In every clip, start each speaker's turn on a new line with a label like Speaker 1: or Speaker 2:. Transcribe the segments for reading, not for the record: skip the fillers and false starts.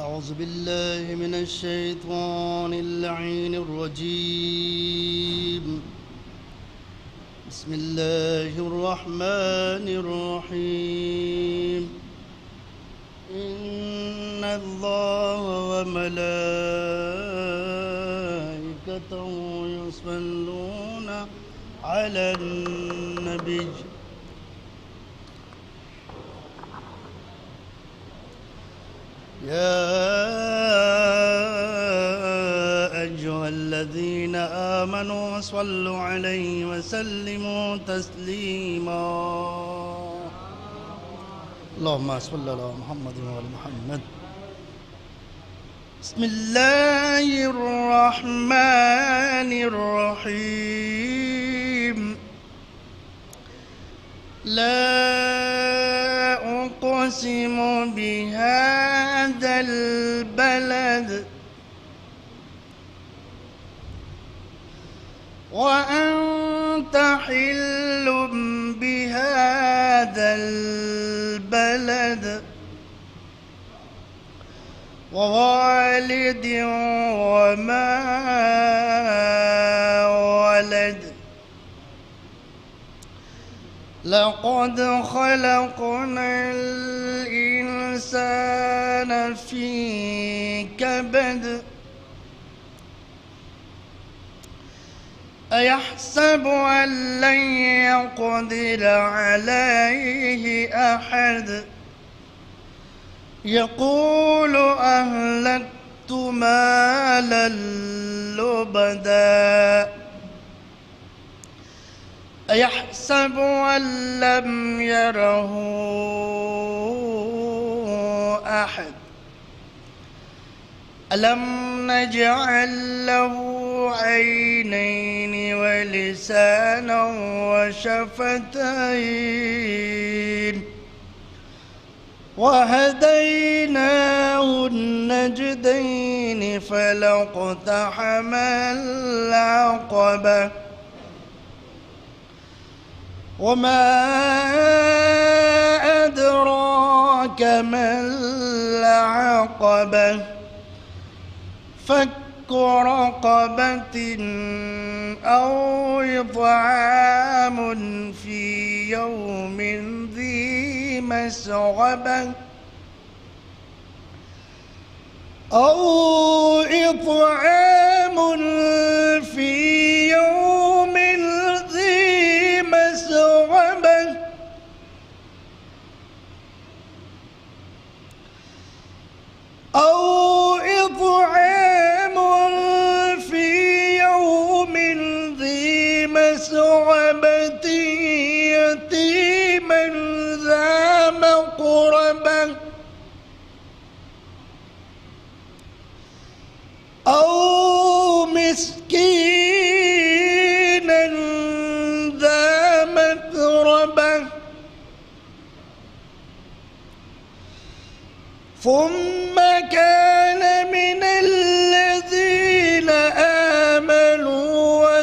Speaker 1: أعوذ بالله من الشيطان اللعين الرجيم. بسم الله الرحمن الرحيم. إن الله وملائكته يصلون على النبي يا أيها الذين آمنوا صلوا عليه وسلموا تسليما. اللهم صل على محمد وعلى محمد. بسم الله الرحمن الرحيم. لا أقسم بهذا البلد وأنت حل بهذا البلد ووالد وما ولد. لقد خلقنا الإنسان في كبد. أيحسب أن لن يقدر عليه أحد. يقول أهلكت مالا لبدا. أيحسب أن لم يره أحد. ألم نجعل له عينين ولسانا وشفتين وهديناه النجدين فلاقتحم العقبة وما أدراك ما العقبة. فك رقبة أو إطعام في يوم ذي مسغبة أو إطعام في يوم ذي مسغبة أو إطعام في يوم ذي مسغبة يتيما ذا مقربة أو مسكينا ذا متربة ثم كان من الذين آمنوا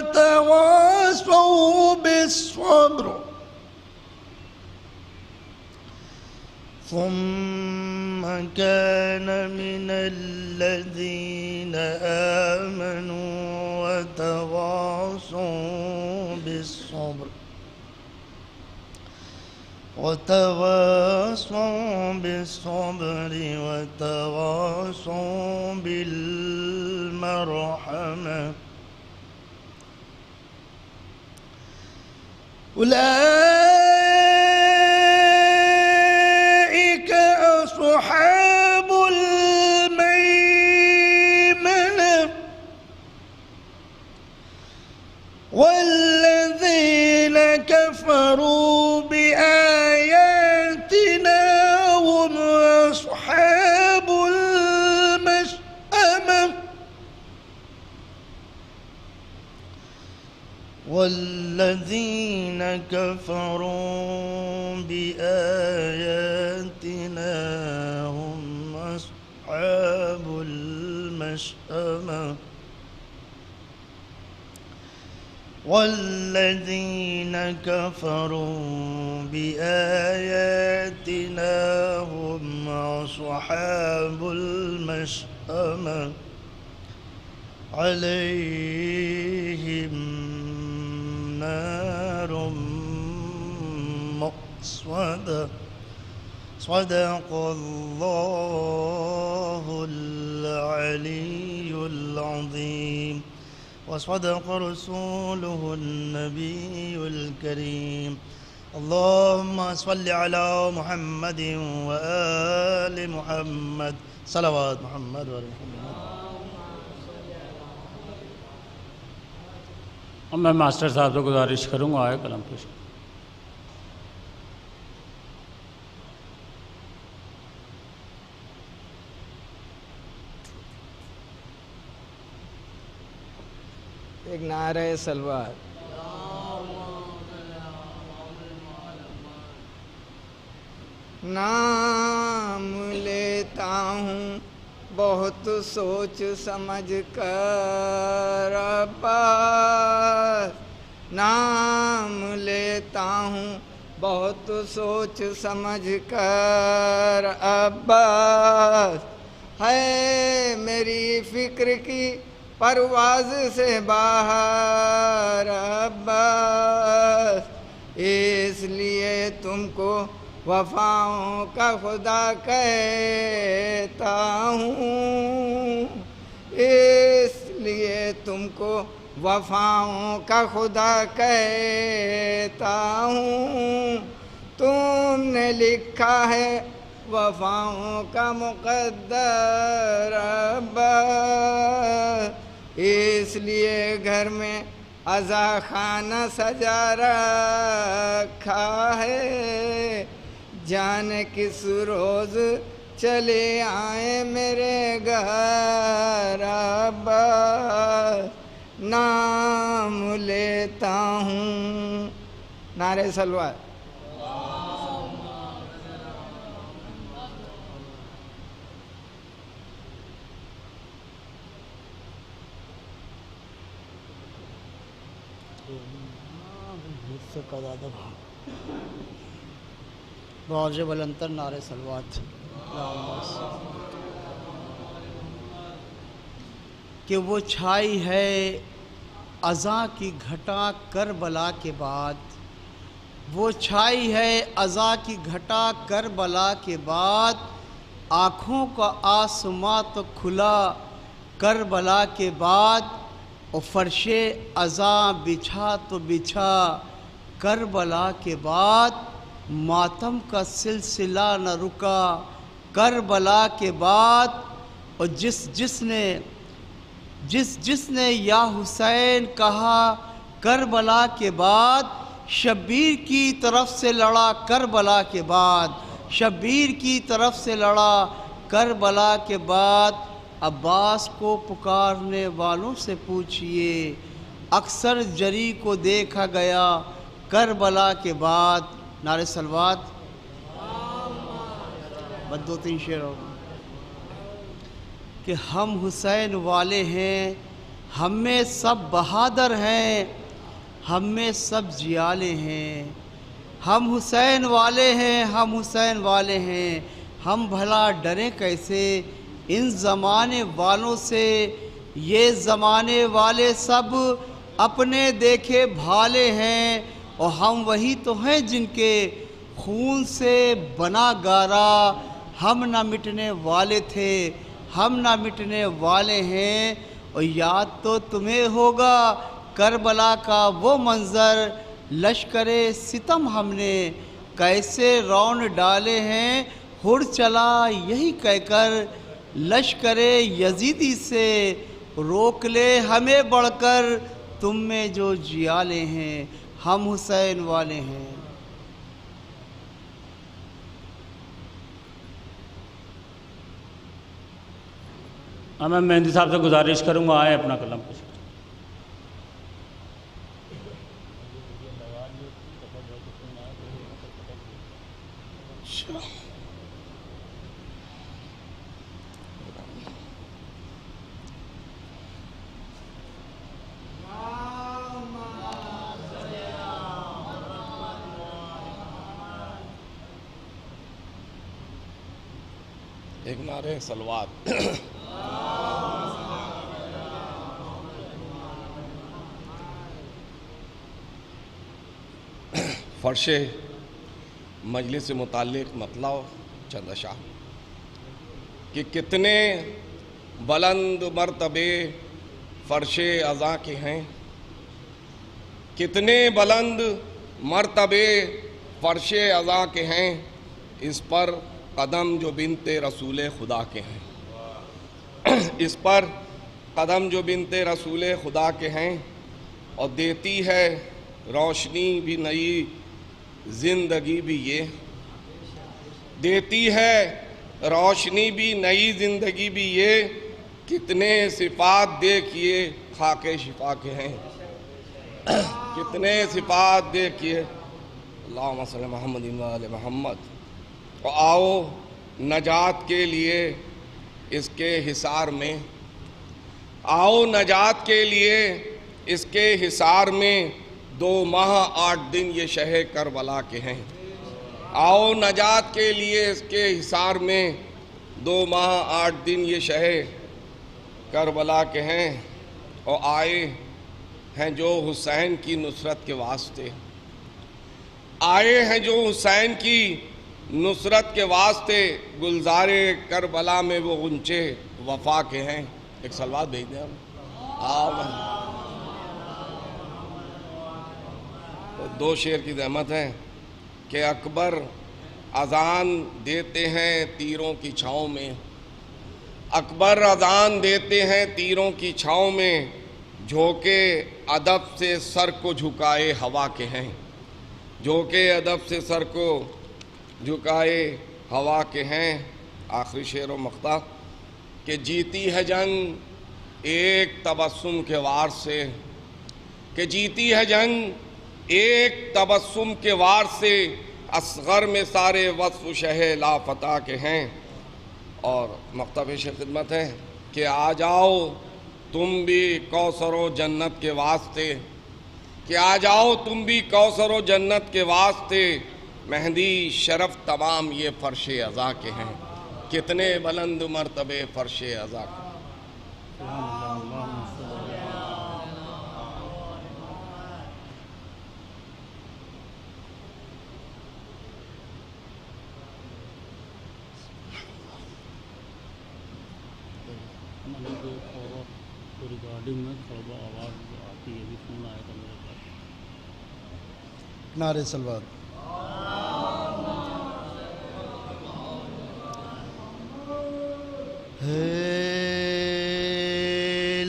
Speaker 1: وتواصوا بالصبر ثم كان من الذين آمنوا وتواصوا بالصبر وتواصوا بالمرحمة. أولئك أصحاب الميمنة والذين كفروا بآياتنا هم أصحاب المشأمة والذين كفروا بآياتنا هم أصحاب المشأمة والذين كفروا بآياتنا هم أصحاب المشأمة عليهم نار مؤصدة صدق الله العلي العظيم وصدق رسوله النبي الكريم اللهم صل على محمد وآل محمد صلوات محمد وآل محمد.
Speaker 2: اب میں ماسٹر صاحب سے گزارش کروں گا آئے کلام پیش.
Speaker 3: ایک نعرہ سلوات. نام لیتا ہوں بہت سوچ سمجھ کر عباس. نام لیتا ہوں بہت سوچ سمجھ کر عباس. ہے میری فکر کی پرواز سے باہر عباس. اس لیے تم کو وفاؤں کا خدا کہتا ہوں. اس لیے تم کو وفاؤں کا خدا کہتا ہوں. تم نے لکھا ہے وفاؤں کا مقدر عباس. اس لیے گھر میں عزا خانہ سجا رکھا ہے. جانے کس روز چلے آئے میرے گھر عباس. نام لیتا ہوں. نعرہ سلوات.
Speaker 4: بہت بلندر نعرہ سلوات. کہ وہ چھائی ہے اذاں کی گھٹا کربلا کے بعد. وہ چھائی ہے اذاں کی گھٹا کربلا کے بعد. آنکھوں کا آسماں تو کھلا کربلا کے بعد. اور فرش اذاں بچھا تو بچھا کربلا کے بعد. ماتم کا سلسلہ نہ رکا کربلا کے بعد. اور جس نے یا حسین کہا کربلا کے بعد. شبیر کی طرف سے لڑا کربلا کے بعد. شبیر کی طرف سے لڑا کربلا کے بعد. عباس کو پکارنے والوں سے پوچھئے اکثر جری کو دیکھا گیا کربلا کے بعد. نعرہ سلوات. بس 2-3 شعر ہو کہ ہم حسین والے ہیں ہم میں سب بہادر ہیں ہم میں سب جیالے ہیں. ہم حسین والے ہیں ہم حسین والے ہیں ہم بھلا ڈریں کیسے ان زمانے والوں سے. یہ زمانے والے سب اپنے دیکھے بھالے ہیں. اور ہم وہی تو ہیں جن کے خون سے بنا گارا. ہم نہ مٹنے والے تھے ہم نہ مٹنے والے ہیں. اور یاد تو تمہیں ہوگا کربلا کا وہ منظر. لشکر ستم ہم نے کیسے رون ڈالے ہیں. ہڑ چلا یہی کہہ کر لشکر یزیدی سے روک لے ہمیں بڑھ کر تم میں جو جیالے ہیں. ہم حسین والے ہیں.
Speaker 2: میں مہندی صاحب سے گزارش کروں گا آئے اپنا کلام پیش.
Speaker 5: ایک نعرہ صلوات۔ فرش مجلس سے متعلق مطلع چند اشعار کہ کتنے بلند مرتبے فرش عزا کے ہیں، کتنے بلند مرتبے فرش عزا کے ہیں، اس پر قدم جو بنت رسول خدا کے ہیں، اس پر قدم جو بنت رسول خدا کے ہیں، اور دیتی ہے روشنی بھی نئی زندگی بھی یہ، دیتی ہے روشنی بھی نئی زندگی بھی یہ، کتنے صفات دیکھیے خاک شفا کے ہیں، کتنے صفات دیکھیے اللہم صلی محمد و آل محمد۔ اور آؤ نجات کے لیے اس کے حصار میں، آؤ نجات کے لیے اس کے حصار میں، 2 ماہ 8 دن یہ شہ کربلا کے ہیں، آؤ نجات کے لیے اس کے حصار میں، 2 ماہ 8 دن یہ شہ کربلا کے ہیں، اور آئے ہیں جو حسین کی نصرت کے واسطے، آئے ہیں جو حسین کی نصرت کے واسطے، گلزار کربلا میں وہ غنچے وفا کے ہیں۔ ایک صلوات بھیج دیں ہم۔ آمین۔ 2 شعر کی زحمت ہے کہ اکبر اذان دیتے ہیں تیروں کی چھاؤں میں، اکبر اذان دیتے ہیں تیروں کی چھاؤں میں، جھوکے ادب سے سر کو جھکائے ہوا کے ہیں، جھوکے ادب سے سر کو جھکائے ہوا کے ہیں۔ آخری شعر و مقطع کہ جیتی ہے جنگ ایک تبسم کے وار سے، کہ جیتی ہے جنگ ایک تبسم کے وار سے، اصغر میں سارے وصف شہ لافتہ کے ہیں۔ اور مقطع پیش خدمت ہے کہ آ جاؤ تم بھی کوثر و جنت کے واسطے، کہ آ جاؤ تم بھی کوثر و جنت کے واسطے، مہندی شرف تمام یہ فرش عزا کے ہیں، کتنے بلند مرتبے فرش عزا کے۔
Speaker 2: ریکارڈنگ میں تھوڑا آواز آتی ہے، بھی فون آیا تھا میرے پاس۔
Speaker 1: نعرہ صلوات۔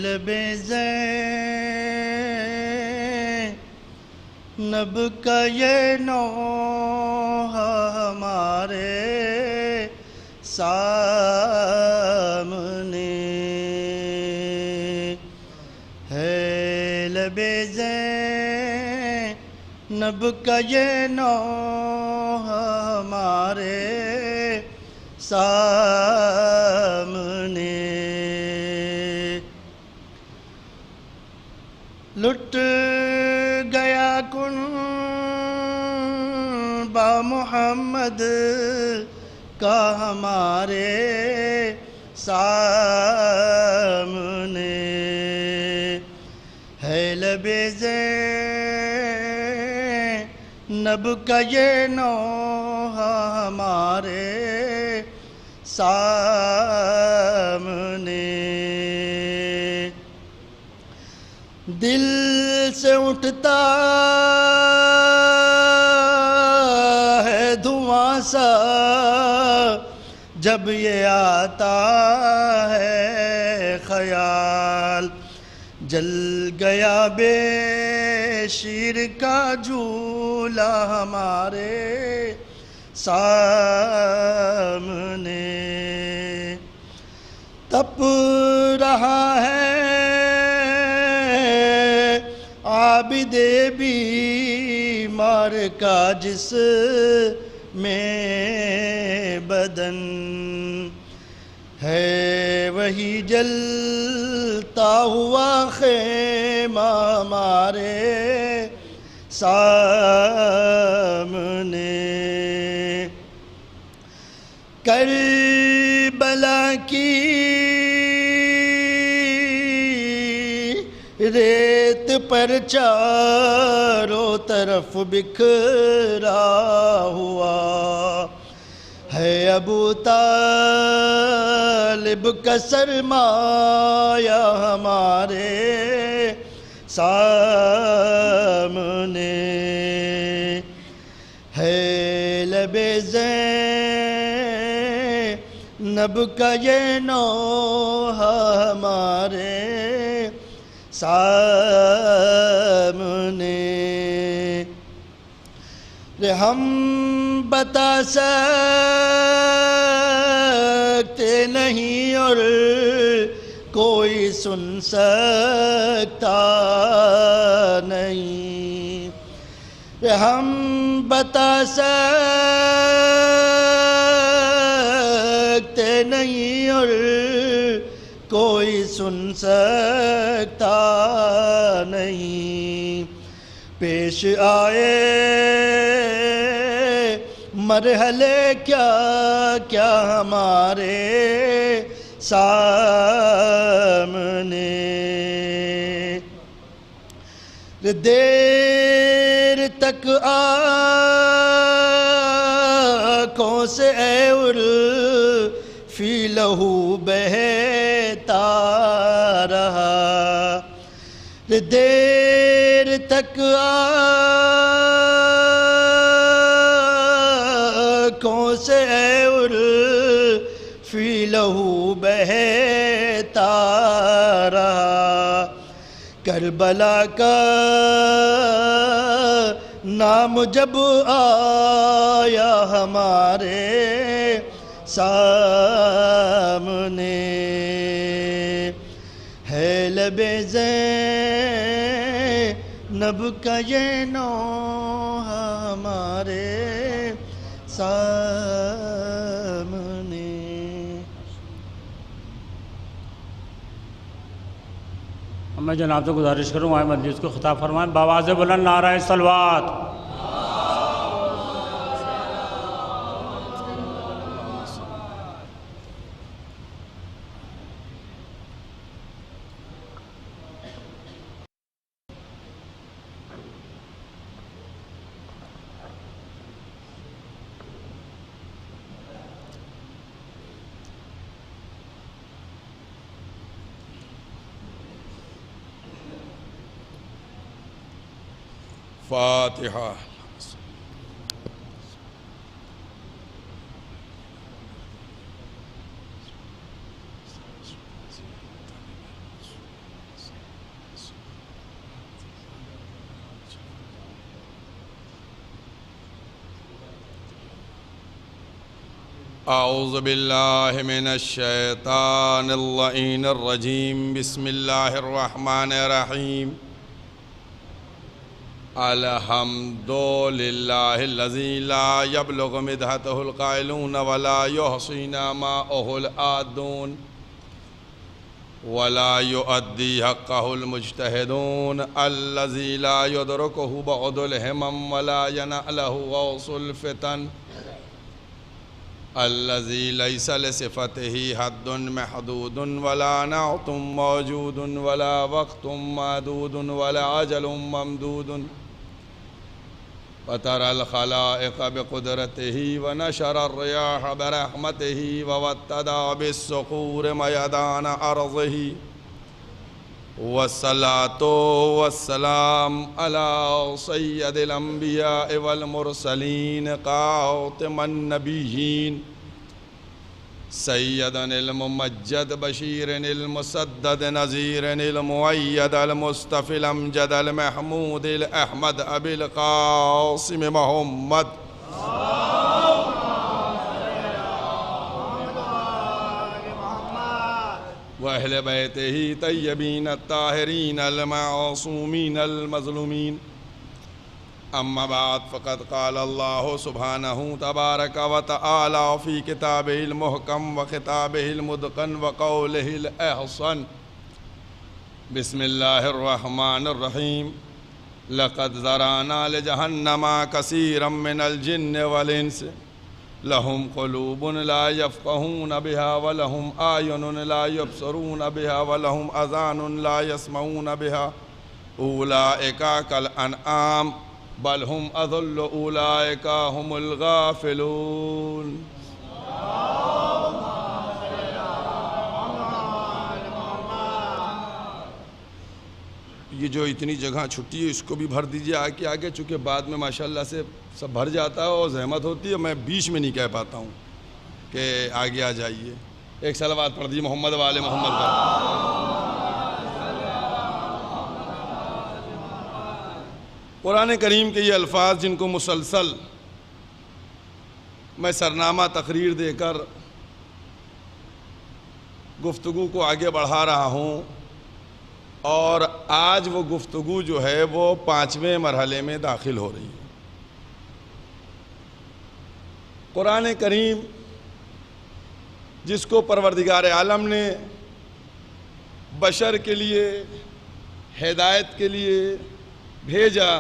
Speaker 1: لب زینب کا یہ نوحہ ہمارے سامنے ہے، لب زینب کا یہ نوحہ ہمارے سامنے، لٹ گیا کن با محمد کا ہمارے سامنے ہے، لب زینب کا یہ نوحہ ہمارے سامنے، دل سے اٹھتا ہے دھواں سا جب یہ آتا ہے خیال، جل گیا بے شیر کا جھولا ہمارے سامنے، تپ رہا ہے عابد بیمار کا جس میں بدن ہے، وہی جلتا ہوا خیمہ ہمارے سامنے، کربلا کربلا کی ریت پر چاروں طرف بکھرا ہوا ہے ابو طالب کا سرمایہ ہمارے سامنے ہے لب زینب کا یہ نوحہ ہمارے سامنے ہم بتا سکتے نہیں اور کوئی سن سکتا نہیں ہم بتا سکتے نہیں اور کوئی سن سکتا نہیں پیش آئے مرحلے کیا کیا ہمارے سامنے دیر تک آنکھوں سے اے فی لہو بہتا رہا دیر تک آنکھوں سے اے فی لہو بہتا رہا کربلا کا نام جب آیا ہمارے سامنے ہے لب زینب کا یہ نوحہ ہمارے سامنے
Speaker 2: میں جناب سے گزارش کروں آئے مجلس کو خطاب فرمائیں بآواز بلند نعرہ صلوات
Speaker 5: فاتحہ اعوذ باللہ من الشیطان اللعین الرجیم بسم اللہ الرحمن الرحیم الحمد للہ الذی لا یبلغ مدحتہ القائلون ولا یحصین ماءہ العادون ولا یؤدی حقہ المجتہدون الذی لا یدرکہ بعد الہمم ولا ینعلہ غوص الفتن الذي ليس لصفته حد محدود ولا نعت موجود ولا وقت معدود ولا عجل ممدود فترى الخلائق بقدرته ونشر الرياح برحمته ووتدى بالصخور ميدان أرضه والصلاة والسلام على سيد الأنبياء والمرسلين قاتم النبيين سيدنا الممجد بشير المسدد نذير المؤيد المصطفى الأمجد المحمود الأحمد أبي القاسم محمد وأهل بيته طيبين الطاهرين المعصومين المظلومين أما بعد فقد قال الله سبحانه تبارك وتعالى في كتابه المحكم وخطابه المتقن وقوله الأحسن بسم الله الرحمن الرحيم لقد ذرأنا لجهنم كثيرا من الجن والإنس لهم قلوب لا يفقهون بها ولهم أعين لا يبصرون بها ولهم آذان لا يسمعون بها أولئك كالأنعام بل هم أضل أولئك هم الغافلون. یہ جو اتنی جگہ چھٹی ہے اس کو بھی بھر دیجئے آگے چونکہ بعد میں ماشاءاللہ سے سب بھر جاتا ہے اور زحمت ہوتی ہے، میں بیچ میں نہیں کہہ پاتا ہوں کہ آگے آ جائیے. ایک صلوات پڑھ دیجئے محمد و آل محمد پر. قرآن کریم کے یہ الفاظ جن کو مسلسل میں سرنامہ تقریر دے کر گفتگو کو آگے بڑھا رہا ہوں، اور آج وہ گفتگو جو ہے وہ 5ویں مرحلے میں داخل ہو رہی ہے. قرآن کریم جس کو پروردگار عالم نے بشر کے لیے ہدایت کے لیے بھیجا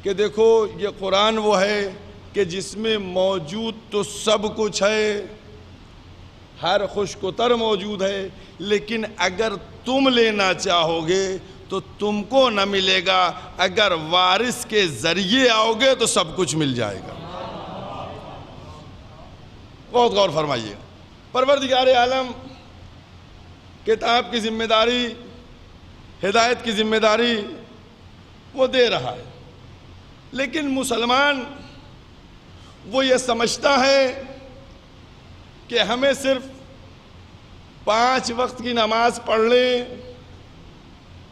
Speaker 5: کہ دیکھو یہ قرآن وہ ہے کہ جس میں موجود تو سب کچھ ہے، ہر خشک و تر موجود ہے، لیکن اگر تم لینا چاہو گے تو تم کو نہ ملے گا، اگر وارث کے ذریعے آؤ گے تو سب کچھ مل جائے گا. بہت غور فرمائیے. پروردگار عالم کتاب کی ذمہ داری، ہدایت کی ذمہ داری وہ دے رہا ہے، لیکن مسلمان وہ یہ سمجھتا ہے کہ ہمیں صرف 5 وقت کی نماز پڑھ لیں،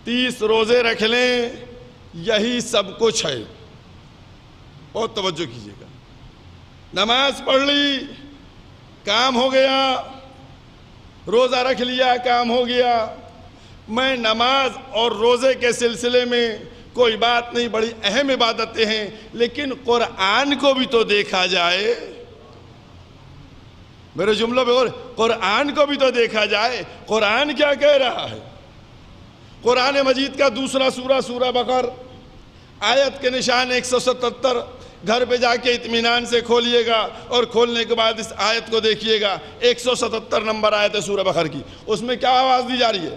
Speaker 5: 30 روزے رکھ لیں، یہی سب کچھ ہے. بہت توجہ کیجیے گا. نماز پڑھ لی کام ہو گیا، روزہ رکھ لیا کام ہو گیا. میں نماز اور روزے کے سلسلے میں کوئی بات نہیں، بڑی اہم عبادتیں ہیں، لیکن قرآن کو بھی تو دیکھا جائے. میرے جملوں پہ قرآن کو بھی تو دیکھا جائے. قرآن کیا کہہ رہا ہے؟ قرآن مجید کا دوسرا سورہ، سورہ بقرہ، آیت کے نشان 177. گھر پہ جا کے اطمینان سے کھولیے گا اور کھولنے کے بعد اس آیت کو دیکھیے گا. 177 نمبر آیت ہے سورہ بقرہ کی. اس میں کیا آواز دی جا رہی ہے؟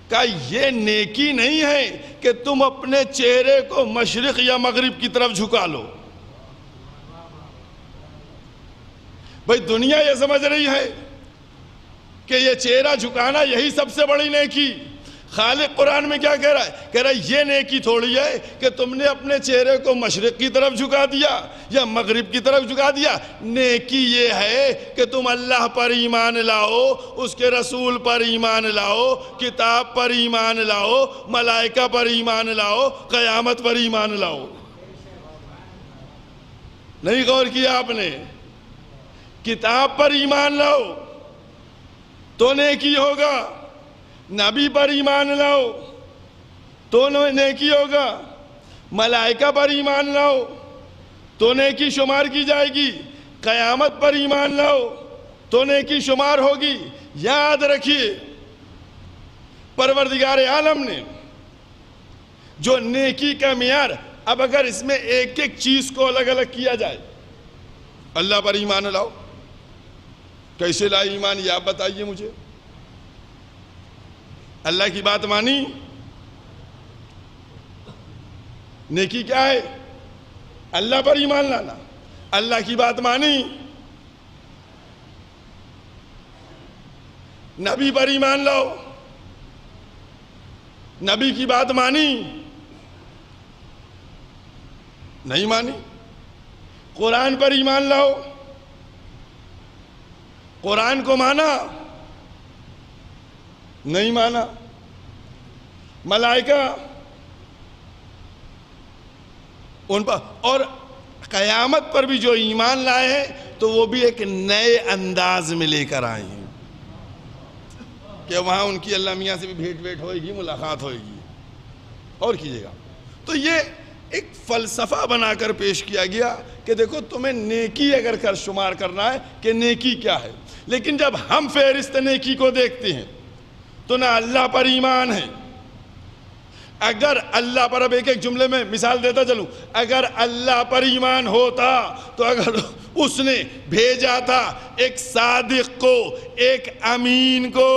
Speaker 5: کہ یہ نیکی نہیں ہے کہ تم اپنے چہرے کو مشرق یا مغرب کی طرف جھکا لو. بھئی دنیا یہ سمجھ رہی ہے کہ یہ چہرہ جھکانا یہی سب سے بڑی نیکی. خالق قرآن میں کیا کہہ رہا ہے؟ کہہ رہا ہے یہ نیکی تھوڑی ہے کہ تم نے اپنے چہرے کو مشرق کی طرف جھکا دیا یا مغرب کی طرف جھکا دیا. نیکی یہ ہے کہ تم اللہ پر ایمان لاؤ، اس کے رسول پر ایمان لاؤ، کتاب پر ایمان لاؤ، ملائکہ پر ایمان لاؤ، قیامت پر ایمان لاؤ. نہیں غور کیا آپ نے؟ کتاب پر ایمان لاؤ تو نیکی ہوگا، نبی پر ایمان لاؤ تو نیکی ہوگا، ملائکہ پر ایمان لاؤ تو نیکی شمار کی جائے گی، قیامت پر ایمان لاؤ تو نیکی شمار ہوگی. یاد رکھیے پروردگار عالم نے جو نیکی کا معیار، اب اگر اس میں ایک ایک چیز کو الگ الگ کیا جائے، اللہ پر ایمان لاؤ، کیسے لائے ایمان یہ آپ بتائیے مجھے. اللہ کی بات مانی، نیکی کیا ہے؟ اللہ پر ایمان لانا. اللہ کی بات مانی، نبی پر ایمان لاؤ، نبی کی بات مانی، نہیں مانی. قرآن پر ایمان لاؤ، قرآن کو مانا، نہیں مانا. ملائکہ ان پر، اور قیامت پر بھی جو ایمان لائے ہیں تو وہ بھی ایک نئے انداز میں لے کر آئے ہیں کہ وہاں ان کی اللہ میاں سے بھی بھیٹ بھیٹ ہوئے گی، ملاقات ہوئے گی. اور کیجئے گا. تو یہ ایک فلسفہ بنا کر پیش کیا گیا کہ دیکھو تمہیں نیکی اگر کر شمار کرنا ہے کہ نیکی کیا ہے، لیکن جب ہم فہرست نیکی کو دیکھتے ہیں تو نہ اللہ پر ایمان ہے،
Speaker 6: اگر اللہ پر، اب ایک ایک جملے میں مثال دیتا چلوں، اگر اللہ پر ایمان ہوتا تو اگر اس نے بھیجا تھا ایک صادق کو، ایک امین کو،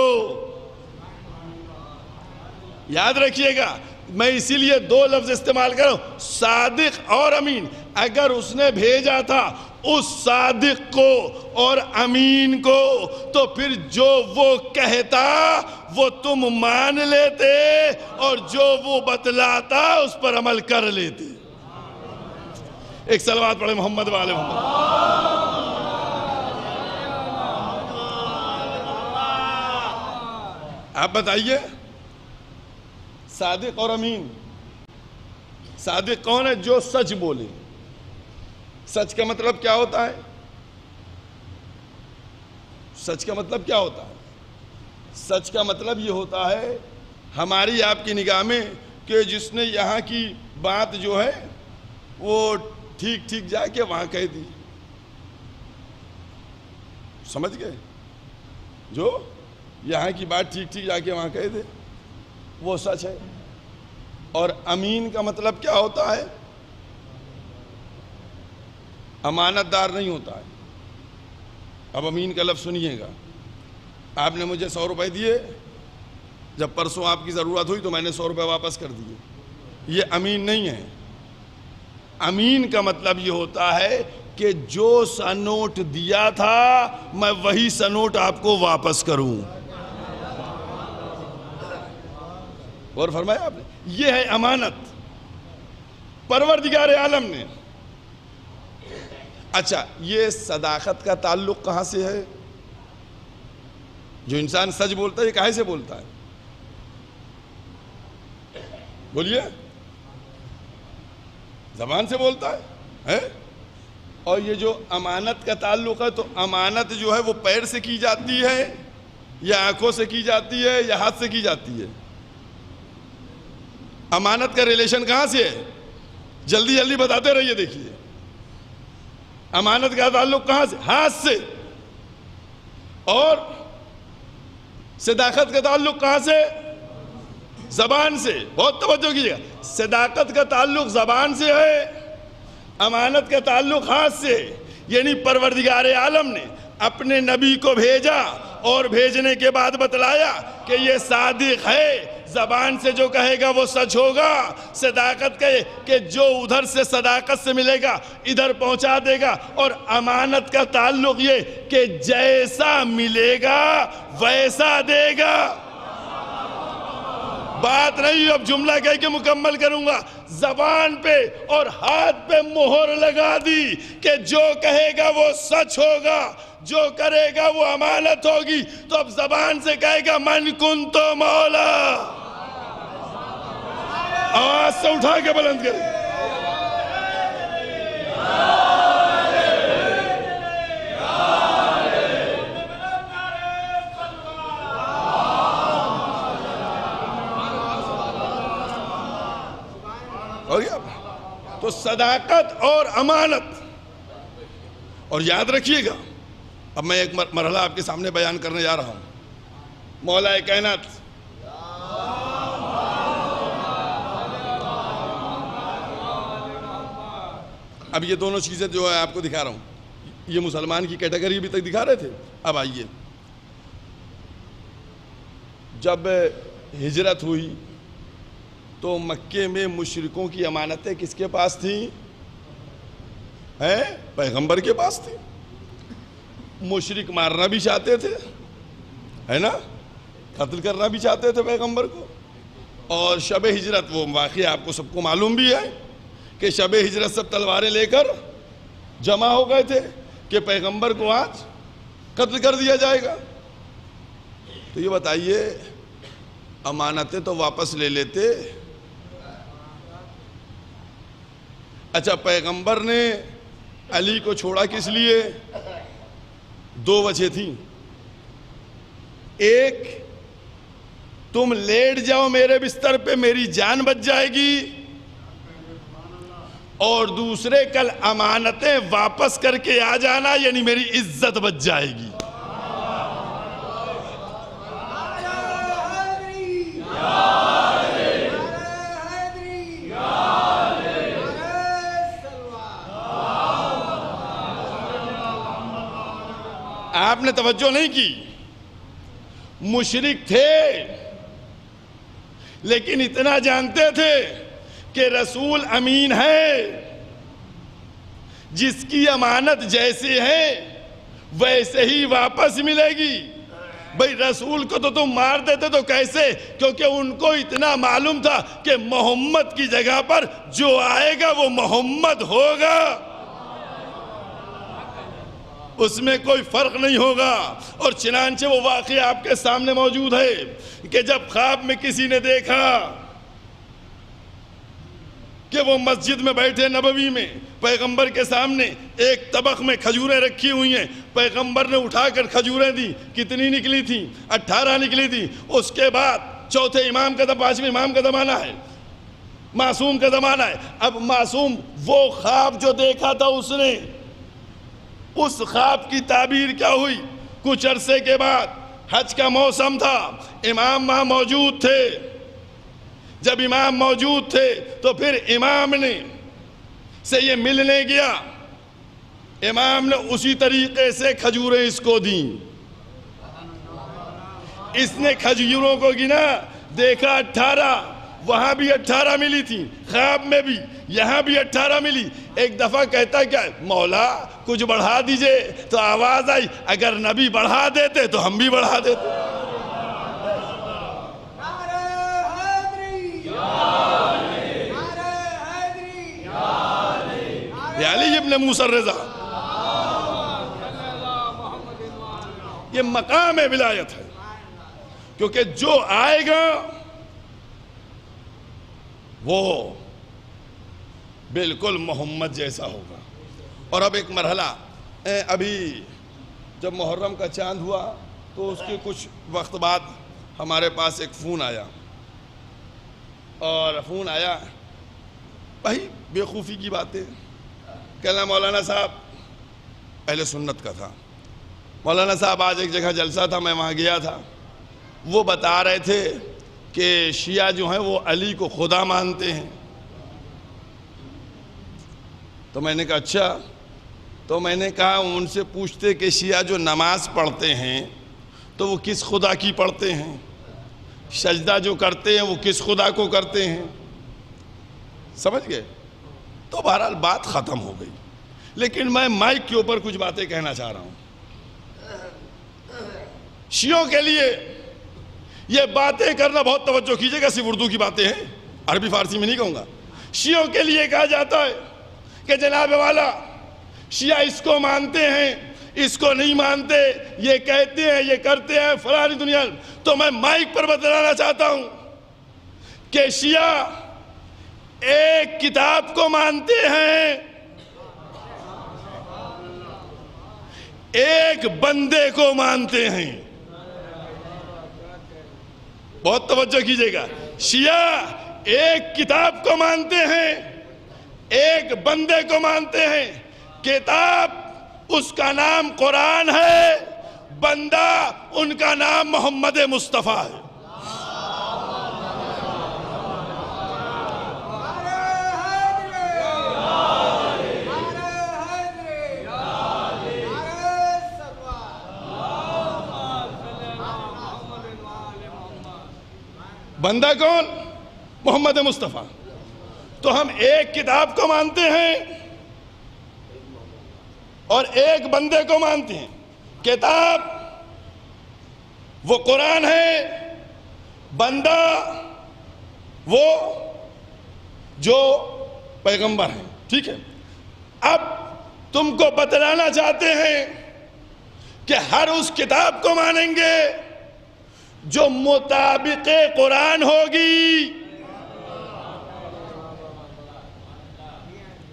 Speaker 6: یاد رکھیے گا میں اسی لیے دو لفظ استعمال کروں، صادق اور امین، اگر اس نے بھیجا تھا اس صادق کو اور امین کو تو پھر جو وہ کہتا وہ تم مان لیتے اور جو وہ بتلاتا اس پر عمل کر لیتے۔ ایک صلوات پڑھے محمد والے محمد۔ آپ بتائیے صادق اور امین، صادق کون ہے؟ جو سچ بولے۔ سچ کا مطلب کیا ہوتا ہے؟ سچ کا مطلب کیا ہوتا ہے؟ سچ کا مطلب یہ ہوتا ہے ہماری آپ کی نگاہ میں کہ جس نے یہاں کی بات جو ہے وہ ٹھیک ٹھیک جا کے وہاں کہہ دی، سمجھ گئے؟ جو یہاں کی بات ٹھیک ٹھیک جا کے وہاں کہہ دے وہ سچ ہے۔ اور امین کا مطلب کیا ہوتا ہے؟ امانت دار نہیں ہوتا ہے۔ اب امین کا لفظ سنیے گا، آپ نے مجھے 100 روپے دیے، جب پرسوں آپ کی ضرورت ہوئی تو میں نے 100 روپے واپس کر دیے، یہ امین نہیں ہے۔ امین کا مطلب یہ ہوتا ہے کہ جو سا نوٹ دیا تھا میں وہی سا نوٹ آپ کو واپس کروں۔ اور فرمایا آپ نے، یہ ہے امانت پروردگار عالم نے۔ اچھا، یہ صداقت کا تعلق کہاں سے ہے؟ جو انسان سچ بولتا ہے یہ کہاں سے بولتا ہے؟ بولیے، زبان سے بولتا ہے۔ اور یہ جو امانت کا تعلق ہے تو امانت جو ہے وہ پیر سے کی جاتی ہے یا آنکھوں سے کی جاتی ہے یا ہاتھ سے کی جاتی ہے؟ امانت کا ریلیشن کہاں سے ہے؟ جلدی جلدی بتاتے رہیے۔ دیکھیے امانت کا تعلق کہاں سے؟ ہاتھ سے۔ اور صداقت کا تعلق کہاں سے؟ زبان سے۔ بہت توجہ کیجیے گا، صداقت کا تعلق زبان سے ہے، امانت کا تعلق ہاتھ سے۔ یعنی پروردگار عالم نے اپنے نبی کو بھیجا اور بھیجنے کے بعد بتلایا کہ یہ صادق ہے، زبان سے جو کہے گا وہ سچ ہوگا، صداقت کہے کہ جو ادھر سے صداقت سے ملے گا ادھر پہنچا دے گا، اور امانت کا تعلق یہ کہ جیسا ملے گا ویسا دے گا۔ بات نہیں، اب جملہ کہہ کے مکمل کروں گا۔ زبان پہ اور ہاتھ پہ مہر لگا دی کہ جو کہے گا وہ سچ ہوگا، جو کرے گا وہ امانت ہوگی۔ تو اب زبان سے کہے گا من کنت مولا، آواز سے اٹھا کے بلند کریں۔ تو صداقت اور امانت، اور یاد رکھیے گا اب میں ایک مرحلہ آپ کے سامنے بیان کرنے جا رہا ہوں۔ مولا کائنات اب یہ دونوں چیزیں جو ہے آپ کو دکھا رہا ہوں، یہ مسلمان کی کیٹیگری ابھی تک دکھا رہے تھے۔ اب آئیے، جب ہجرت ہوئی تو مکے میں مشرکوں کی امانتیں کس کے پاس تھیں؟ پیغمبر کے پاس تھی۔ مشرک مارنا بھی چاہتے تھے، ہے نا، قتل کرنا بھی چاہتے تھے پیغمبر کو۔ اور شب ہجرت، وہ واقعہ آپ کو سب کو معلوم بھی ہے کہ شب ہجرت سب تلواریں لے کر جمع ہو گئے تھے کہ پیغمبر کو آج قتل کر دیا جائے گا۔ تو یہ بتائیے، امانتیں تو واپس لے لیتے۔ اچھا، پیغمبر نے علی کو چھوڑا کس لیے؟ دو وجہ تھیں۔ ایک، تم لیٹ جاؤ میرے بستر پہ، میری جان بچ جائے گی، اور دوسرے، کل امانتیں واپس کر کے آ جانا، یعنی میری عزت بچ جائے گی۔ آپ نے توجہ نہیں کی، مشرک تھے لیکن اتنا جانتے تھے کہ رسول امین ہے، جس کی امانت جیسی ہے ویسے ہی واپس ملے گی۔ بھئی رسول کو تو تم مار دیتے تو کیسے؟ کیونکہ ان کو اتنا معلوم تھا کہ محمد کی جگہ پر جو آئے گا وہ محمد ہوگا، اس میں کوئی فرق نہیں ہوگا۔ اور چنانچہ وہ واقعہ آپ کے سامنے موجود ہے کہ جب خواب میں کسی نے دیکھا کہ وہ مسجد میں بیٹھے نبوی میں، پیغمبر کے سامنے ایک طبق میں کھجوریں رکھی ہوئی ہیں، پیغمبر نے اٹھا کر کھجوریں دی، کتنی نکلی تھیں؟ 18 نکلی تھی۔ اس کے بعد چوتھے امام کا، 5ویں امام کا زمانہ ہے، معصوم کا زمانہ ہے۔ اب معصوم وہ خواب جو دیکھا تھا اس نے، اس خواب کی تعبیر کیا ہوئی؟ کچھ عرصے کے بعد حج کا موسم تھا، امام وہاں موجود تھے۔ جب امام موجود تھے تو پھر امام نے سے یہ ملنے گیا، امام نے اسی طریقے سے کھجوریں اس کو دیں۔ اس نے کھجوروں کو گنا، دیکھا 18، وہاں بھی 18 ملی تھی، خواب میں بھی یہاں بھی 18 ملی۔ ایک دفعہ کہتا کیا، مولا کچھ بڑھا دیجئے، تو آواز آئی اگر نبی بڑھا دیتے تو ہم بھی بڑھا دیتے۔ علی ابن موسیٰ الرضا، یہ مقام ولایت ہے، کیونکہ جو آئے گا وہ بالکل محمد جیسا ہوگا۔ اور اب ایک مرحلہ، ابھی جب محرم کا چاند ہوا تو اس کے کچھ وقت بعد ہمارے پاس ایک فون آیا، اور فون آیا بھائی بےخوفی کی باتیں، کہنا مولانا صاحب، اہل سنت کا تھا، مولانا صاحب آج ایک جگہ جلسہ تھا، میں وہاں گیا تھا، وہ بتا رہے تھے کہ شیعہ جو ہیں وہ علی کو خدا مانتے ہیں۔ تو میں نے کہا اچھا، تو میں نے کہا ان سے پوچھتے کہ شیعہ جو نماز پڑھتے ہیں تو وہ کس خدا کی پڑھتے ہیں؟ سجدہ جو کرتے ہیں وہ کس خدا کو کرتے ہیں؟ سمجھ گئے؟ تو بہرحال بات ختم ہو گئی، لیکن میں مائک کے اوپر کچھ باتیں کہنا چاہ رہا ہوں۔ شیعوں کے لیے یہ باتیں کرنا، بہت توجہ کیجئے گا، صرف اردو کی باتیں ہیں، عربی فارسی میں نہیں کہوں گا۔ شیعوں کے لیے کہا جاتا ہے کہ جناب والا شیعہ اس کو مانتے ہیں، اس کو نہیں مانتے، یہ کہتے ہیں، یہ کرتے ہیں، فلانی دنیا۔ تو میں مائک پر بتلانا چاہتا ہوں کہ شیعہ ایک کتاب کو مانتے ہیں، ایک بندے کو مانتے ہیں۔ بہت توجہ کیجئے گا، شیعہ ایک کتاب کو مانتے ہیں، ایک بندے کو مانتے ہیں۔ کتاب اس کا نام قرآن ہے، بندہ ان کا نام محمد مصطفیٰ ہے۔ بندہ کون؟ محمد مصطفیٰ۔ تو ہم ایک کتاب کو مانتے ہیں اور ایک بندے کو مانتے ہیں۔ کتاب وہ قرآن ہے، بندہ وہ جو پیغمبر ہیں، ٹھیک ہے؟ اب تم کو بتلانا چاہتے ہیں کہ ہر اس کتاب کو مانیں گے جو مطابق قرآن ہوگی۔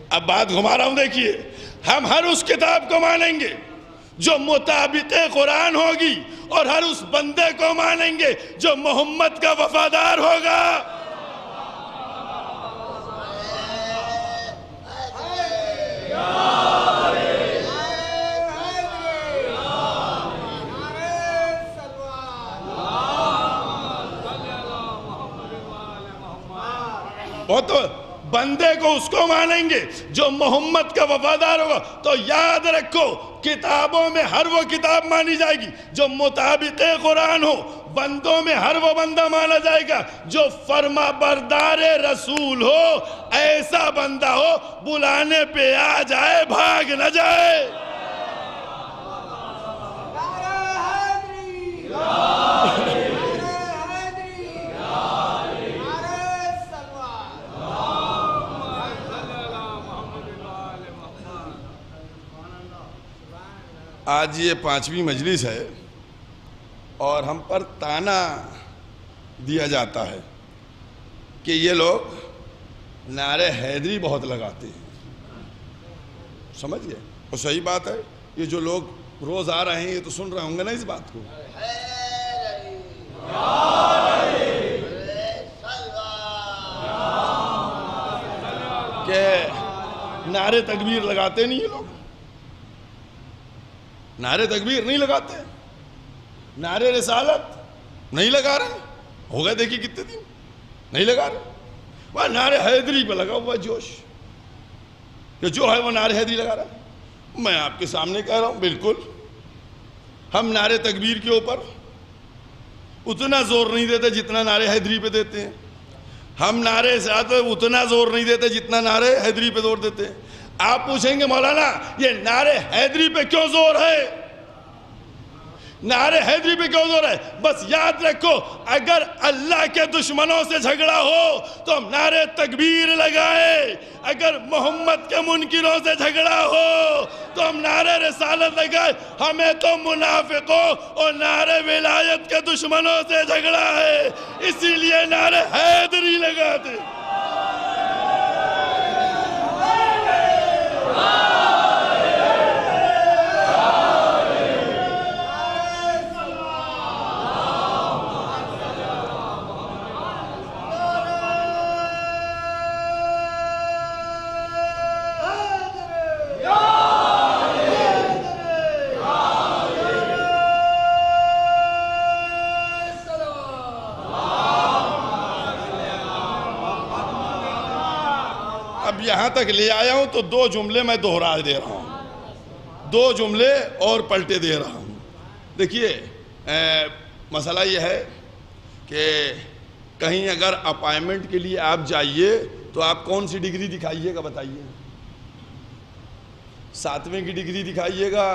Speaker 6: اب بات گھما رہا ہوں، دیکھیے، ہم ہر اس کتاب کو مانیں گے جو مطابق قرآن ہوگی، اور ہر اس بندے کو مانیں گے جو محمد کا وفادار ہوگا۔ بندے کو اس کو مانیں گے جو محمد کا وفادار ہوگا. تو یاد رکھو کتابوں میں ہر وہ کتاب مانی جائے گی جو مطابق قرآن ہو. بندوں میں ہر وہ بندہ مانا جائے گا جو فرما بردار رسول ہو. ایسا بندہ ہو بلانے پہ آ جائے بھاگ نہ جائے. آج یہ 5ویں مجلس ہے اور ہم پر تانا دیا جاتا ہے کہ یہ لوگ نعرہ حیدری بہت لگاتے ہیں. سمجھ گئے؟ اور صحیح بات ہے. یہ جو لوگ روز آ رہے ہیں یہ تو سن رہے ہوں گے نا اس بات کو کہ نعرے تکبیر لگاتے نہیں یہ لوگ. نعرے تکبیر نہیں لگاتے, نعرے رسالت نہیں لگا رہے. ہو گئے دیکھیے کتنے دن نہیں لگا رہے. وہ نعرے حیدری پہ لگا ہوا جوش کہ جو ہے وہ نعرے حیدری لگا رہا ہے. میں آپ کے سامنے کہہ رہا ہوں بالکل ہم نعرے تکبیر کے اوپر اتنا زور نہیں دیتے جتنا نعرے حیدری پہ دیتے ہیں. ہم نعرے رسالت پہ اتنا زور نہیں دیتے جتنا نعرے حیدری پہ زور دیتے ہیں. آپ پوچھیں گے مولانا یہ نعرے حیدری پہ کیوں زور ہے؟ نعرے حیدری پہ کیوں زور ہے؟ بس یاد رکھو اگر اللہ کے دشمنوں سے جھگڑا ہو تو ہم نعرے تکبیر لگائیں. اگر محمد کے منکروں سے جھگڑا ہو تو ہم نعرے رسالت لگائیں. ہمیں تو منافقوں اور نعرے ولایت کے دشمنوں سے جھگڑا ہے اسی لیے نعرے حیدری لگاتے. اب یہاں تک لے آیا ہوں تو 2 جملے میں دہرا دے رہا ہوں, 2 جملے اور پلٹے دے رہا ہوں. دیکھیے مسئلہ یہ ہے کہ کہیں اگر اپائنمنٹ کے لیے آپ جائیے تو آپ کون سی ڈگری دکھائیے گا بتائیے؟ 7ویں کی ڈگری دکھائیے گا,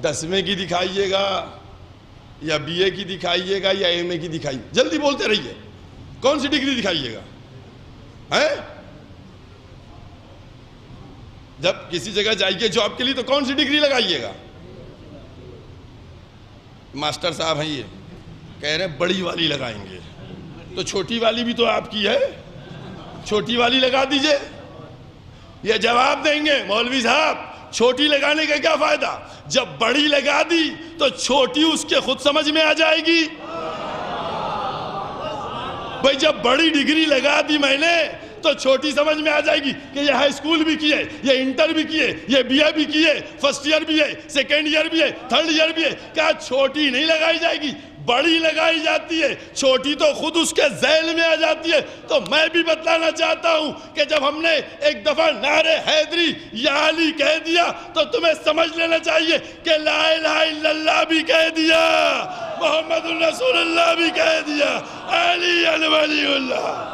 Speaker 6: 10ویں کی دکھائیے گا, یا بی اے کی دکھائیے گا, یا ایم اے کی دکھائیے؟ جلدی بولتے رہیے. کون سی ڈگری دکھائیے گا؟ جب کسی جگہ جائیے جاب کے لیے تو کون سی ڈگری لگائیے گا؟ ماسٹر صاحب ہیں یہ کہہ رہے ہیں بڑی والی لگائیں گے. تو چھوٹی والی بھی تو آپ کی ہے, چھوٹی والی لگا دیجئے. یہ جواب دیں گے مولوی صاحب چھوٹی لگانے کا کیا فائدہ؟ جب بڑی لگا دی تو چھوٹی اس کے خود سمجھ میں آ جائے گی. بھئی جب بڑی ڈگری لگا دی میں نے تو چھوٹی سمجھ میں آ جائے گی کہ یہ ہائی اسکول بھی کیے, یہ انٹر بھی کیے, یہ بی اے بھی کیے, فرسٹ ایئر بھی ہے, سیکنڈ ایئر بھی ہے, تھرڈ ایئر بھی ہے. کیا چھوٹی نہیں لگائی جائے گی؟ بڑی لگائی جاتی ہے. چھوٹی تو خود اس کے ذیل میں آ جاتی ہے. تو میں بھی بتلانا چاہتا ہوں کہ جب ہم نے ایک دفعہ نعرہ حیدری یا علی کہہ دیا تو تمہیں سمجھ لینا چاہیے کہ لا الہ الا اللہ بھی کہہ دیا, محمد الرسول اللہ بھی کہہ دیا, علی الولی اللہ.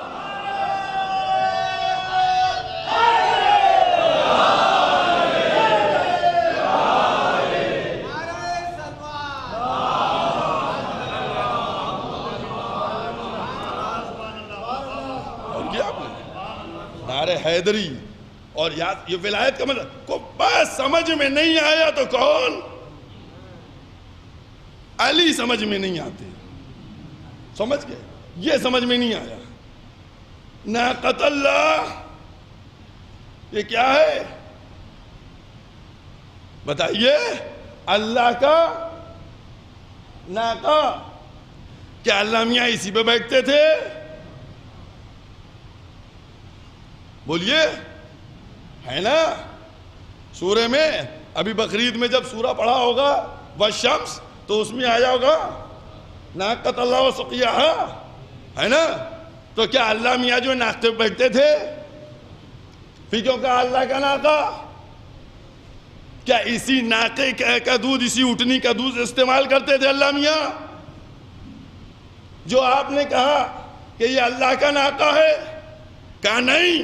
Speaker 6: نعرہ حیدری اور یاد یہ ولایت کا مطلب کو بس سمجھ میں نہیں آیا تو کون؟ علی سمجھ میں نہیں آتے. سمجھ گئے؟ یہ سمجھ میں نہیں آیا. ناقۃ اللہ یہ کیا ہے بتائیے؟ اللہ کا ناقہ. کیا اللہ میاں اسی پہ بیٹھتے تھے؟ بولیے, ہے نا؟ سورہ میں ابھی بقرعید میں جب سورہ پڑھا ہوگا والشمس تو اس میں آیا ہوگا ناقۃ اللہ و سقیاہا, ہے نا؟ تو کیا اللہ میاں جو ناقے پہ بیٹھتے تھے؟ پھر کیوں کہا اللہ کا ناقہ؟ کیا اسی ناقے کا دودھ، اسی اٹھنی کا دودھ استعمال کرتے تھے اللہ میاں؟ جو آپ نے کہا کہ یہ اللہ کا ناقہ ہے، کہا نہیں،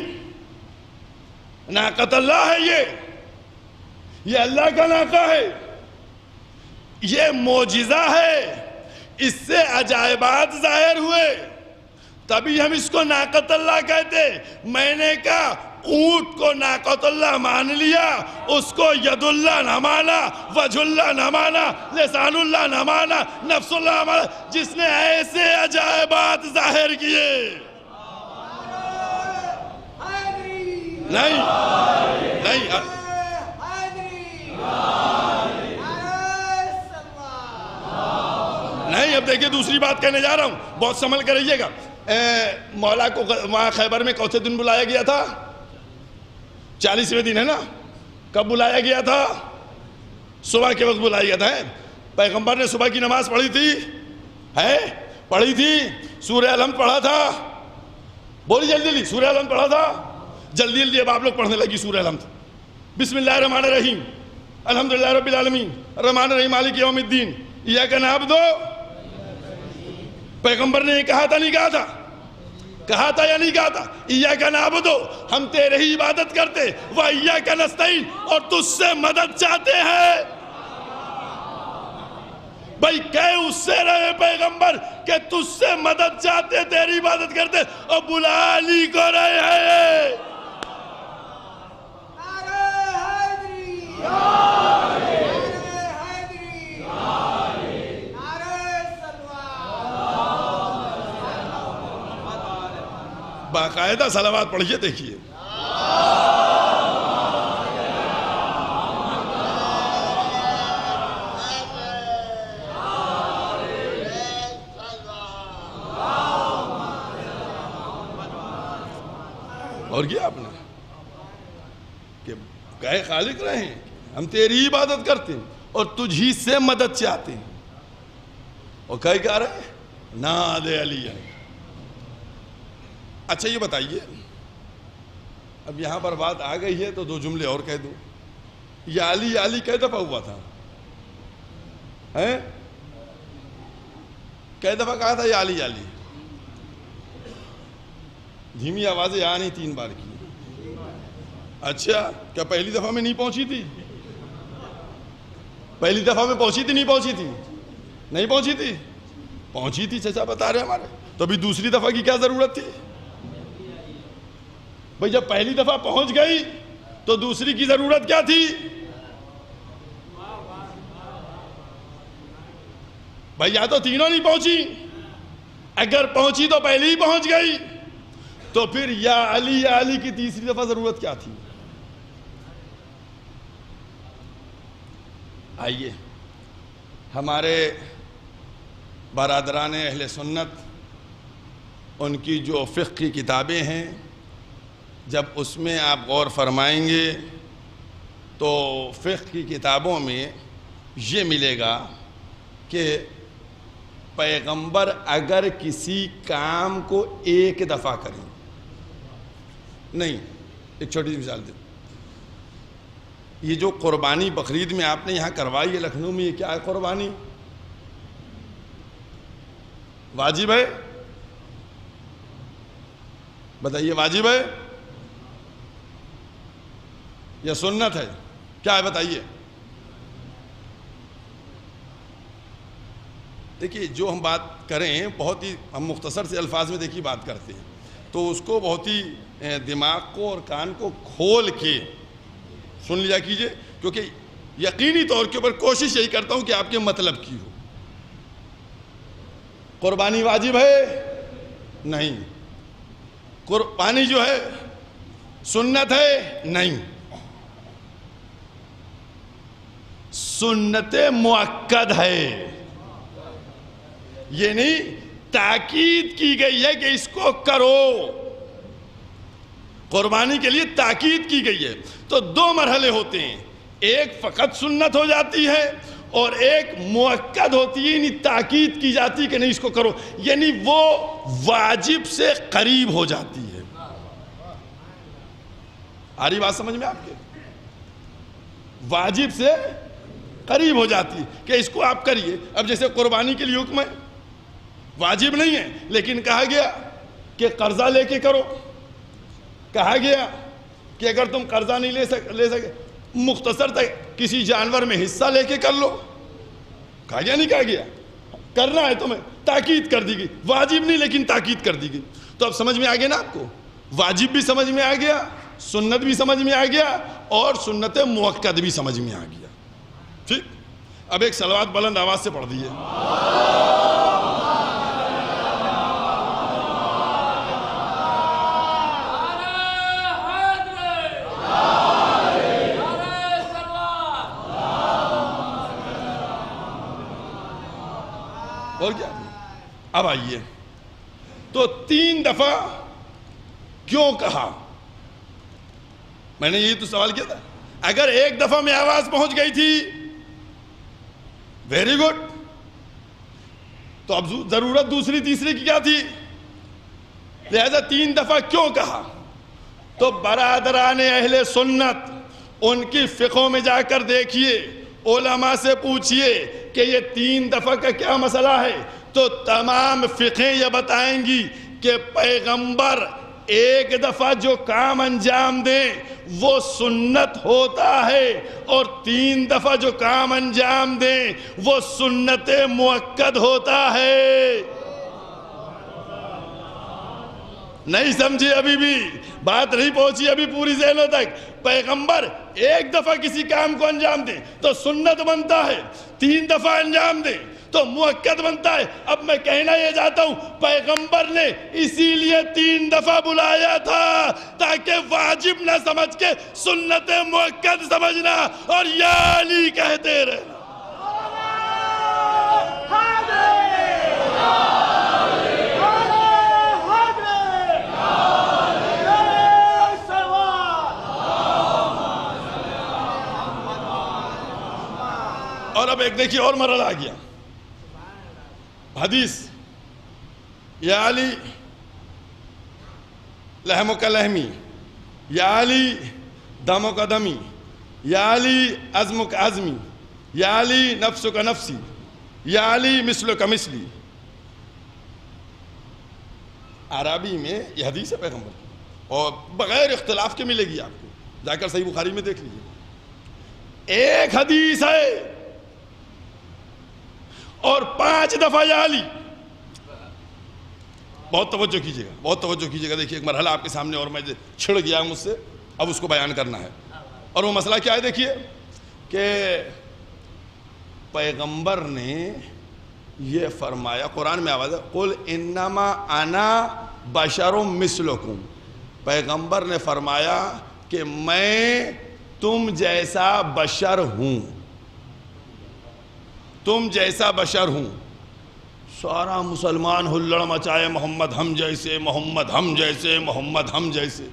Speaker 6: ناقۃ اللہ ہے، یہ اللہ کا ناقہ ہے، یہ معجزہ ہے، اس سے عجائبات ظاہر ہوئے، تبھی ہم اس کو ناقۃ اللہ کہتے۔ میں نے کہا اونٹ کو ناقۃ اللہ مان لیا، اس کو ید اللہ نہ مانا، وجہ اللہ نہ مانا، لسان اللہ نہ مانا، نفس اللہ نہ مانا، جس نے ایسے عجائبات ظاہر کیے۔ نہیں نہیں، اب دیکھیں دوسری بات کہنے جا رہا ہوں، بہت سنبھل کر رہیے گا۔ مولا کو وہاں خیبر میں کون سے دن بلایا گیا تھا؟ 40ویں دن ہے نا؟ کب بلایا گیا تھا؟ صبح کے وقت بلایا گیا تھا۔ پیغمبر نے صبح کی نماز پڑھی تھی، پڑھی تھی، سورہ الحمد پڑھا تھا، بولی جلدی، سورہ الحمد پڑھا تھا، جلدی اب آپ لوگ پڑھنے لگی سورہ الحمد۔ بسم اللہ الرحمن الرحیم، الحمدللہ رب العالمین، الرحمن الرحیم، مالک یوم الدین، ایاک نعبد، پیغمبر نے یہ کہا تھا نہیں کہا تھا؟ کہا تھا یا نہیں کہا تھا؟ ایاک نعبد، ہم تیرے ہی عبادت کرتے، وایاک نستعین، اور تجھ سے مدد چاہتے ہیں۔ بھائی کہے اس سے رہے پیغمبر کہ تجھ سے مدد چاہتے، تیری عبادت کرتے، اور بلا علی کو رہے ہیں۔ باقاعدہ صلوات پڑھیے، دیکھیے۔ اور کیا آپ نے کہ کہے خالق رہے ہیں، ہم تیری عبادت کرتے ہیں اور تجھی سے مدد چاہتے ہیں، اور کہے کیا رہے ہیں؟ ناد علی ہے۔ اچھا یہ بتائیے، اب یہاں پر بات آ گئی ہے تو دو جملے اور کہہ دو۔ یا علی علی کئی دفعہ ہوا تھا؟ کئی دفعہ کہا تھا یا علی علی؟ دھیمی آوازیں آ نہیں 3 بار کی۔ اچھا کیا پہلی دفعہ میں نہیں پہنچی تھی؟ پہلی دفعہ میں پہنچی تھی نہیں پہنچی تھی؟ نہیں پہنچی تھی؟ پہنچی تھی، چچا بتا رہے ہمارے، تو ابھی دوسری دفعہ کی کیا ضرورت تھی؟ بھئی جب پہلی دفعہ پہنچ گئی تو دوسری کی ضرورت کیا تھی؟ بھئی یا تو تینوں نہیں پہنچی، اگر پہنچی تو پہلی ہی پہنچ گئی، تو پھر یا علی کی تیسری دفعہ ضرورت کیا تھی؟ آئیے ہمارے برادران اہل سنت، ان کی جو فقہ کی کتابیں ہیں، جب اس میں آپ غور فرمائیں گے تو فقہ کی کتابوں میں یہ ملے گا کہ پیغمبر اگر کسی کام کو ایک دفعہ کریں، نہیں، ایک چھوٹی سی مثال دیں، یہ جو قربانی بقرعید میں آپ نے یہاں کروائی ہے لکھنؤ میں، یہ کیا ہے قربانی؟ واجب ہے؟ بتائیے، واجب ہے یا سنت ہے؟ کیا ہے بتائیے؟ دیکھیے جو ہم بات کریں بہت ہی ہم مختصر سے الفاظ میں دیکھیے بات کرتے ہیں، تو اس کو بہت ہی دماغ کو اور کان کو کھول کے سن لیا کیجئے، کیونکہ یقینی طور کے اوپر کوشش یہی کرتا ہوں کہ آپ کے مطلب کی ہو۔ قربانی واجب ہے؟ نہیں۔ قربانی جو ہے سنت ہے؟ نہیں۔ سنت مؤکد ہے، یہ نہیں تاکید کی گئی ہے کہ اس کو کرو، قربانی کے لیے تاکید کی گئی ہے۔ تو 2 مرحلے ہوتے ہیں، ایک فقط سنت ہو جاتی ہے اور ایک مؤکد ہوتی ہے، یعنی تاکید کی جاتی ہے کہ نہیں اس کو کرو، یعنی وہ واجب سے قریب ہو جاتی ہے۔ آ رہی بات سمجھ میں آپ کے؟ واجب سے قریب ہو جاتی کہ اس کو آپ کریے. اب جیسے قربانی کے لیے حکم ہے, واجب نہیں ہے, لیکن کہا گیا کہ قرضہ لے کے کرو. کہا گیا کہ اگر تم قرضہ نہیں لے سکے مختصر تک کسی جانور میں حصہ لے کے کر لو. کہا گیا نہیں کہا گیا؟ کرنا ہے تمہیں, تاکید کر دی گئی. واجب نہیں لیکن تاکید کر دی گئی. تو اب سمجھ میں آ گیا نا آپ کو, واجب بھی سمجھ میں آ گیا, سنت بھی سمجھ میں آ گیا, اور سنت موقت بھی سمجھ میں آ گیا. ٹھیک, اب ایک صلوات بلند آواز سے پڑھ دیئے. اور کیا؟ اب آئیے, تو 3 دفعہ کیوں کہا؟ میں نے یہی تو سوال کیا تھا. اگر 1 دفعہ میں آواز پہنچ گئی تھی ویری گڈ, تو اب ضرورت دوسری تیسری کی کیا تھی؟ لہذا 3 دفعہ کیوں کہا؟ تو برادران اہل سنت, ان کی فقہوں میں جا کر دیکھیے, علماء سے پوچھئے کہ یہ 3 دفعہ کا کیا مسئلہ ہے, تو تمام فقہیں یہ بتائیں گی کہ پیغمبر 1 دفعہ جو کام انجام دیں وہ سنت ہوتا ہے, اور 3 دفعہ جو کام انجام دیں وہ سنت مؤکد ہوتا ہے. نہیں سمجھے؟ ابھی بھی بات نہیں پہنچی ابھی پوری ذہنوں تک. پیغمبر 1 دفعہ کسی کام کو انجام دیں تو سنت بنتا ہے, 3 دفعہ انجام دیں تو مؤکد بنتا ہے. اب میں کہنا یہ چاہتا ہوں, پیغمبر نے اسی لیے 3 دفعہ بلایا تھا تاکہ واجب نہ سمجھ کے سنت مؤکد سمجھنا اور یا علی کہتے رہنا. اور اب ایک دیکھیے اور مرحلہ آ گیا. حدیث, یا علی لحم کا لحمی, یا علی دم کا دمی, یا علی عزم کا عزمی, یا علی نفس کا نفسی, یا علی مثل کا مثلی. عربی میں یہ حدیث ہے پیغمبر کی, اور بغیر اختلاف کے ملے گی آپ کو, جا کر صحیح بخاری میں دیکھ لیجیے. ایک حدیث ہے اور 5 دفعہ یا علی. بہت توجہ کیجئے گا, بہت توجہ کیجئے گا. دیکھیے ایک مرحلہ آپ کے سامنے اور میں چھڑ گیا مجھ سے, اب اس کو بیان کرنا ہے. اور وہ مسئلہ کیا ہے؟ دیکھیے کہ پیغمبر نے یہ فرمایا, قرآن میں آواز ہے قل انما انا بشر مثلکم. پیغمبر نے فرمایا کہ میں تم جیسا بشر ہوں, تم جیسا بشر ہوں. سارا مسلمان ہلڑ مچائے, محمد ہم جیسے, محمد ہم جیسے, محمد ہم جیسے.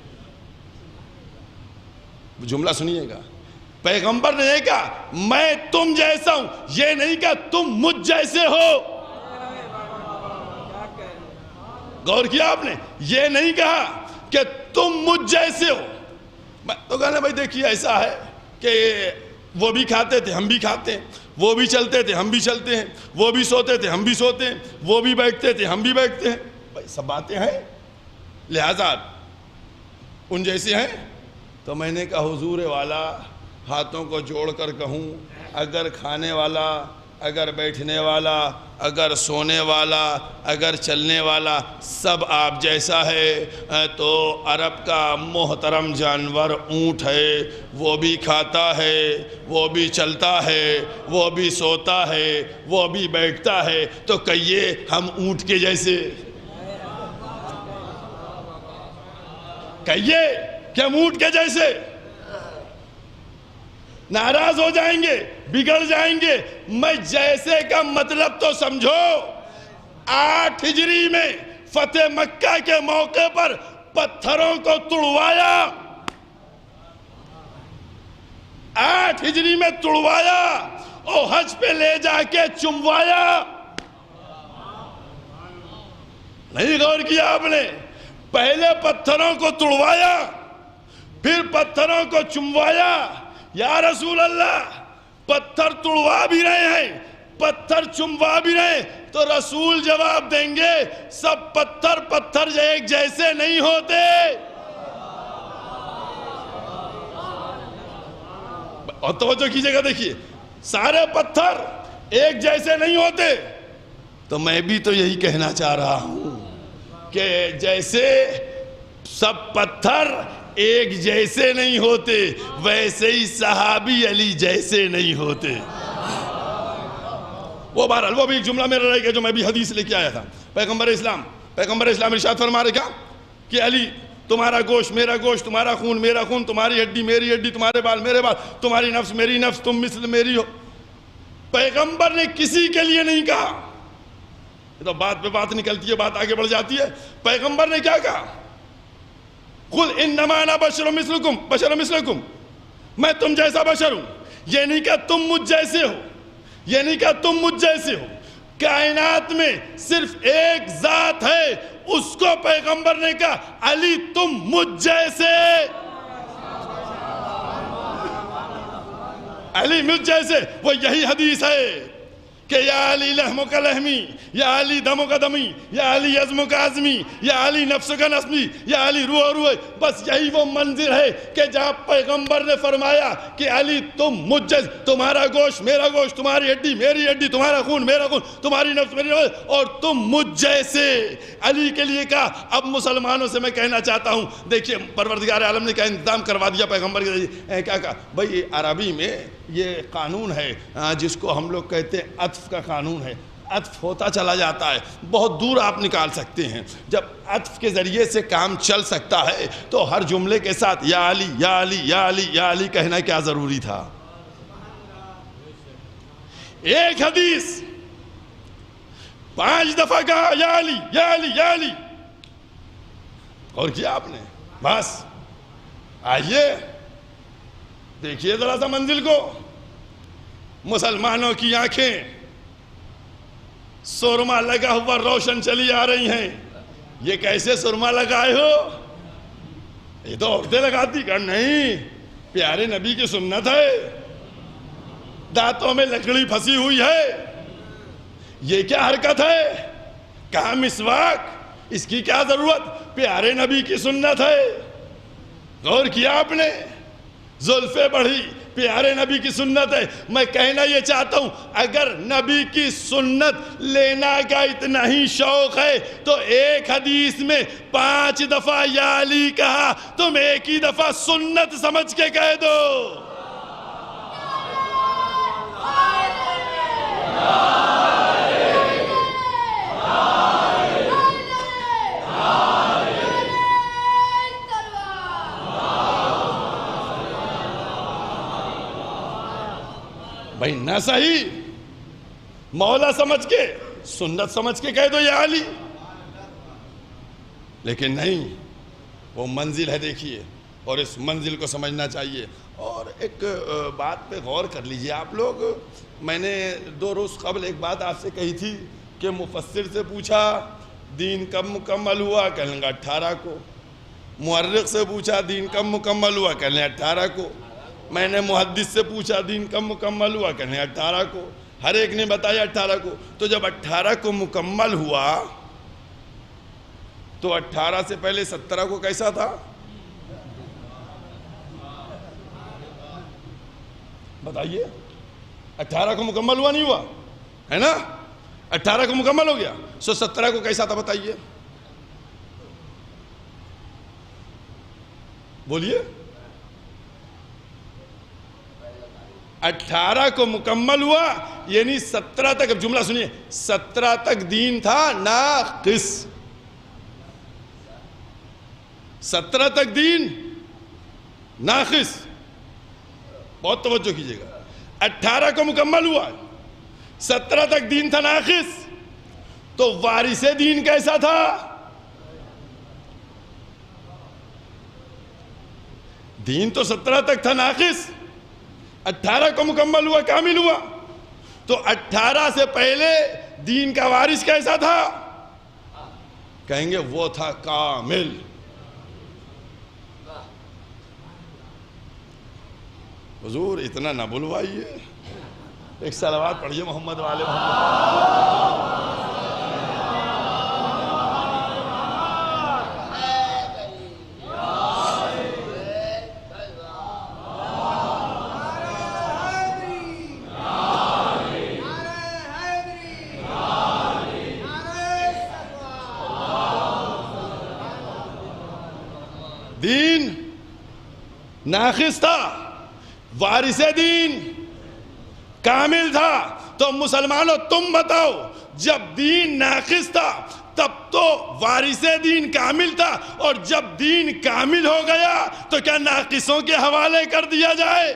Speaker 6: جملہ سنیے گا, پیغمبر نے یہ کہا میں تم جیسا ہوں, یہ نہیں کہا تم مجھ جیسے ہو. غور کیا آپ نے؟ یہ نہیں کہا کہ تم مجھ جیسے ہو. تو کہنا بھائی دیکھیے ایسا ہے کہ وہ بھی کھاتے تھے ہم بھی کھاتے ہیں, وہ بھی چلتے تھے ہم بھی چلتے ہیں, وہ بھی سوتے تھے ہم بھی سوتے ہیں, وہ بھی بیٹھتے تھے ہم بھی بیٹھتے ہیں. بھائی سب باتیں ہیں, لہذا ان جیسے ہیں. تو میں نے کہا حضور والا ہاتھوں کو جوڑ کر کہوں, اگر کھانے والا, اگر بیٹھنے والا, اگر سونے والا, اگر چلنے والا سب آپ جیسا ہے, تو عرب کا محترم جانور اونٹ ہے, وہ بھی کھاتا ہے, وہ بھی چلتا ہے, وہ بھی سوتا ہے, وہ بھی بیٹھتا ہے, تو کہیے ہم اونٹ کے جیسے, کہیے کہ ہم اونٹ کے جیسے. ناراض ہو جائیں گے, بگڑ جائیں گے. میں جیسے کا مطلب تو سمجھو. 8 ہجری میں فتح مکہ کے موقع پر پتھروں کو توڑوایا, 8 ہجری میں توڑوایا اور حج پہ لے جا کے چموایا. نہیں غور کیا آپ نے؟ پہلے پتھروں کو توڑوایا, پھر پتھروں کو چموایا، یا رسول اللہ پتھر توڑوا بھی رہے ہیں، پتھر چموا بھی رہے ہیں، تو رسول جواب دیں گے سب پتھر ایک جیسے نہیں ہوتے۔ اور توجہ کیجئے گا، دیکھیے سارے پتھر ایک جیسے نہیں ہوتے۔ تو میں بھی تو یہی کہنا چاہ رہا ہوں کہ جیسے سب پتھر ایک جیسے نہیں ہوتے، ویسے ہی صحابی علی جیسے نہیں ہوتے۔ وہ بہرحال وہ بھی ایک جملہ میرا رہ گیا جو میں بھی حدیث لے کے آیا تھا۔ پیغمبر اسلام ارشاد فرما رہے کیا کہ علی تمہارا گوشت میرا گوشت، تمہارا خون میرا خون، تمہاری ہڈی میری ہڈی، تمہارے بال میرے بال، تمہاری نفس میری نفس، تم مثل میری ہو۔ پیغمبر نے کسی کے لیے نہیں کہا، یہ تو بات پہ بات نکلتی ہے، بات آگے بڑھ جاتی ہے۔ پیغمبر نے کیا کہا؟ قل انما انا بشر مثلکم، میں تم جیسا بشر ہوں۔ یہ نہیں کہ تم مجھ جیسے ہو، یہ نہیں کہ تم مجھ جیسے ہو۔ کائنات میں صرف ایک ذات ہے، اس کو پیغمبر نے کہا علی تم مجھ جیسے، علی مجھ جیسے۔ وہ یہی حدیث ہے کہ یا علی لحمک لحمی، یا علی دمک دمی، یا علی عظمک عظمی، یا علی نفسک نفسی، یا علی روح روح۔ بس یہی وہ منظر ہے کہ جہاں پیغمبر نے فرمایا کہ علی تم مجھ جیسے، تمہارا گوشت میرا گوشت، تمہاری ہڈی میری ہڈی، تمہارا خون میرا خون، تمہاری نفس میری نفس، اور تم مجھ جیسے۔ علی کے لیے کہا۔ اب مسلمانوں سے میں کہنا چاہتا ہوں، دیکھیے پروردگار عالم نے کیا انتظام کروا دیا پیغمبر کے ذریعے۔ کیا کہا بھائی؟ عربی میں یہ قانون ہے جس کو ہم لوگ کہتے ہیں عطف کا قانون ہے۔ عطف ہوتا چلا جاتا ہے، بہت دور آپ نکال سکتے ہیں۔ جب عطف کے ذریعے سے کام چل سکتا ہے تو ہر جملے کے ساتھ یا علی یا علی یا علی یا علی کہنا کیا ضروری تھا؟ ایک حدیث 5 دفعہ کہا یا علی یا علی یا علی، اور کیا آپ نے؟ بس آئیے دیکھیے ذرا سا منزل کو۔ مسلمانوں کی آنکھیں سرما لگا ہوا روشن چلی آ رہی ہیں۔ یہ کیسے سرما لگائے ہو؟ یہ تو عورتیں لگاتی، کہ نہیں پیارے نبی کی سنت ہے۔ دانتوں میں لکڑی پھنسی ہوئی ہے، یہ کیا حرکت ہے؟ کہاں مسواک؟ اس کی کیا ضرورت؟ پیارے نبی کی سنت ہے۔ غور کیا آپ نے؟ زلفیں بڑھی، پیارے نبی کی سنت ہے۔ میں کہنا یہ چاہتا ہوں، اگر نبی کی سنت لینا کا اتنا ہی شوق ہے تو ایک حدیث میں 5 دفعہ یا علی کہا، تم ایک ہی دفعہ سنت سمجھ کے کہہ دو۔ بھائی نہ صحیح، مولا سمجھ کے سنت سمجھ کے کہہ دو یا علی، لیکن نہیں، وہ منزل ہے دیکھیے، اور اس منزل کو سمجھنا چاہیے۔ اور ایک بات پہ غور کر لیجئے آپ لوگ، میں نے 2 روز قبل ایک بات آپ سے کہی تھی کہ مفسر سے پوچھا دین کب مکمل ہوا، کہنے لگا 18 کو۔ مورخ سے پوچھا دین کب مکمل ہوا، کہنے 18 کو۔ میں نے محدث سے پوچھا دین کب مکمل ہوا، کہنے 18 کو۔ ہر ایک نے بتایا 18 کو۔ تو جب 18 کو مکمل ہوا تو 18 سے پہلے 17 کو کیسا تھا؟ بتائیے، 18 کو مکمل ہوا نہیں ہوا ہے نا؟ 18 کو مکمل ہو گیا، 17 کو کیسا تھا بتائیے؟ بولیے۔ 18 کو مکمل ہوا یعنی 17 تک، اب جملہ سنیے، 17 تک دین تھا ناقص۔ 17 تک دین ناقص، بہت توجہ کیجئے گا۔ 18 کو مکمل ہوا، 17 تک دین تھا ناقص، تو وارث دین کیسا تھا؟ دین تو 17 تک تھا ناقص، 18 کو مکمل ہوا، کامل ہوا، تو 18 سے پہلے دین کا وارث کیسا تھا؟ کہیں گے وہ تھا کامل۔ حضور اتنا نہ بلوائیے، ایک صلوات پڑھیے محمد والے محمد۔ دین ناقص تھا، وارث دین کامل تھا۔ تو مسلمانوں تم بتاؤ، جب دین ناقص تھا تب تو وارث دین کامل تھا، اور جب دین کامل ہو گیا تو کیا ناقصوں کے حوالے کر دیا جائے؟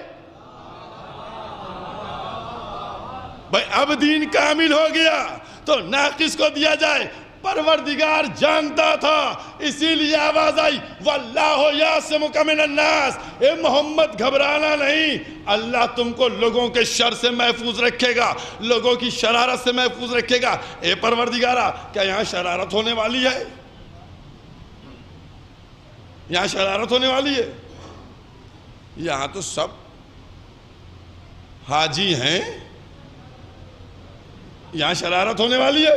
Speaker 6: بھائی اب دین کامل ہو گیا تو ناقص کو دیا جائے؟ پروردگار جانتا تھا، اسی لیے آواز آئی واللہ یعصمک من الناس، اے محمد گھبرانا نہیں، اللہ تم کو لوگوں کے شر سے محفوظ رکھے گا، لوگوں کی شرارت سے محفوظ رکھے گا۔ اے پروردگارہ کیا یہاں شرارت ہونے والی ہے؟ یہاں شرارت ہونے والی ہے؟ یہاں تو سب حاجی ہیں، یہاں شرارت ہونے والی ہے؟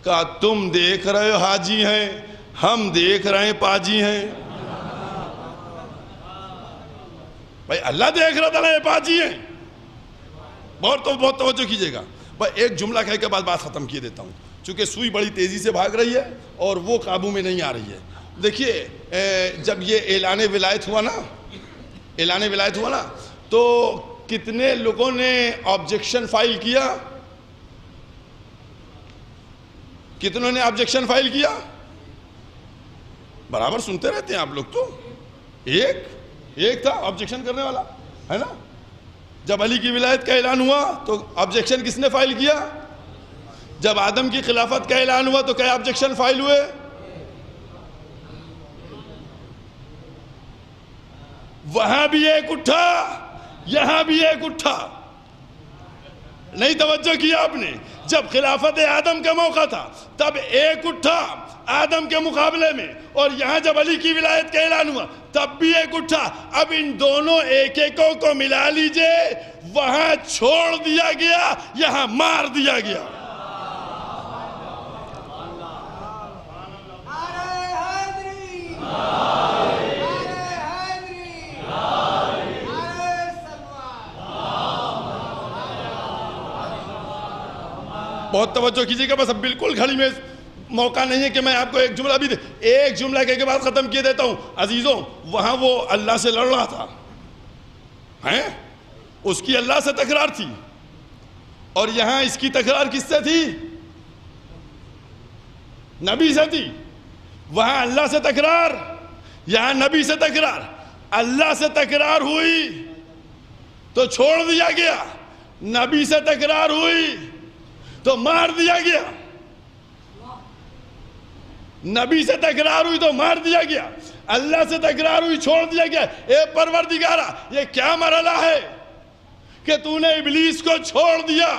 Speaker 6: کہا تم دیکھ رہے ہو حاجی ہیں، ہم دیکھ رہے ہیں پاجی ہیں۔ بھائی اللہ دیکھ رہا تھا نا یہ پاجی ہیں۔ بہت توجہ کیجئے گا۔ بھائی ایک جملہ کہہ کے بعد بات ختم کیے دیتا ہوں، چونکہ سوئی بڑی تیزی سے بھاگ رہی ہے اور وہ قابو میں نہیں آ رہی ہے۔ دیکھیے جب یہ اعلان ولایت ہوا نا تو کتنے لوگوں نے آبجیکشن فائل کیا؟ کتنوں نے آبجیکشن فائل کیا؟ برابر سنتے رہتے ہیں آپ لوگ تو۔ ایک تھا آبجیکشن کرنے والا، ہے نا؟ جب علی کی ولایت کا اعلان ہوا تو آبجیکشن کس نے فائل کیا؟ جب آدم کی خلافت کا اعلان ہوا تو کیا آبجیکشن فائل ہوئے؟ وہاں بھی ایک اٹھا، یہاں بھی ایک اٹھا۔ نہیں توجہ کیا آپ نے؟ جب خلافت آدم کا موقع تھا تب ایک اٹھا آدم کے مقابلے میں، اور یہاں جب علی کی ولایت کا اعلان ہوا تب بھی ایک اٹھا۔ اب ان دونوں ایکوں کو ملا لیجئے، وہاں چھوڑ دیا گیا، یہاں مار دیا گیا۔ بہت توجہ کیجئے گا، بس اب بالکل گھڑی میں موقع نہیں ہے کہ میں آپ کو ایک جملہ بھی ایک جملہ کہہ کے بعد ختم کیے دیتا ہوں۔ عزیزوں وہاں وہ اللہ سے لڑ رہا تھا، اس کی اللہ سے تکرار تھی، اور یہاں اس کی تکرار کس سے تھی؟ نبی سے تھی۔ وہاں اللہ سے تکرار، یہاں نبی سے تکرار۔ اللہ سے تکرار ہوئی تو چھوڑ دیا گیا، نبی سے تکرار ہوئی تو مار دیا گیا۔ نبی سے تکرار ہوئی تو مار دیا گیا، اللہ سے تکرار ہوئی چھوڑ دیا گیا۔ اے پروردگارہ یہ کیا مرحلہ ہے کہ تو نے ابلیس کو چھوڑ دیا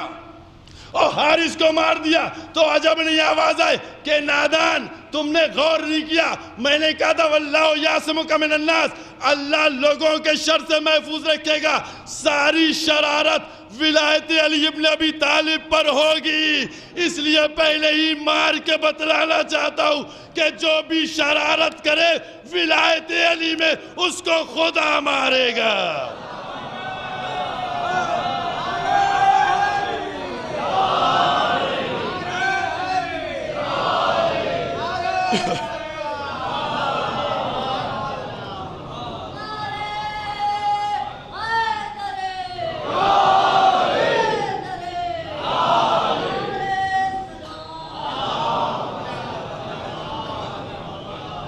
Speaker 6: اور حارث کو مار دیا؟ تو عجب نہیں آواز آئے کہ نادان تم نے غور نہیں کیا، میں نے کہا تھا واللہ یعصمک من الناس، اللہ لوگوں کے شر سے محفوظ رکھے گا۔ ساری شرارت ولایت علی ابن ابی طالب پر ہوگی، اس لیے پہلے ہی مار کے بتلانا چاہتا ہوں کہ جو بھی شرارت کرے ولایت علی میں اس کو خدا مارے گا۔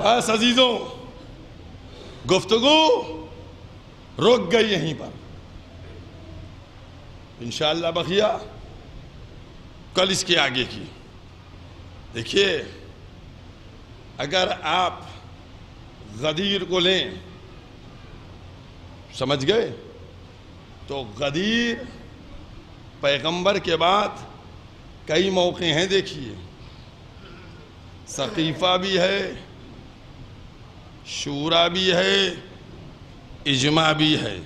Speaker 6: بس عزیزوں گفتگو رک گئی یہیں پر، انشاءاللہ بقیہ کل اس کے آگے کی۔ دیکھیے اگر آپ غدیر کو لیں، سمجھ گئے، تو غدیر پیغمبر کے بعد کئی موقع ہیں، دیکھیے ثقیفہ بھی ہے، شورا بھی ہے، اجماع بھی ہے.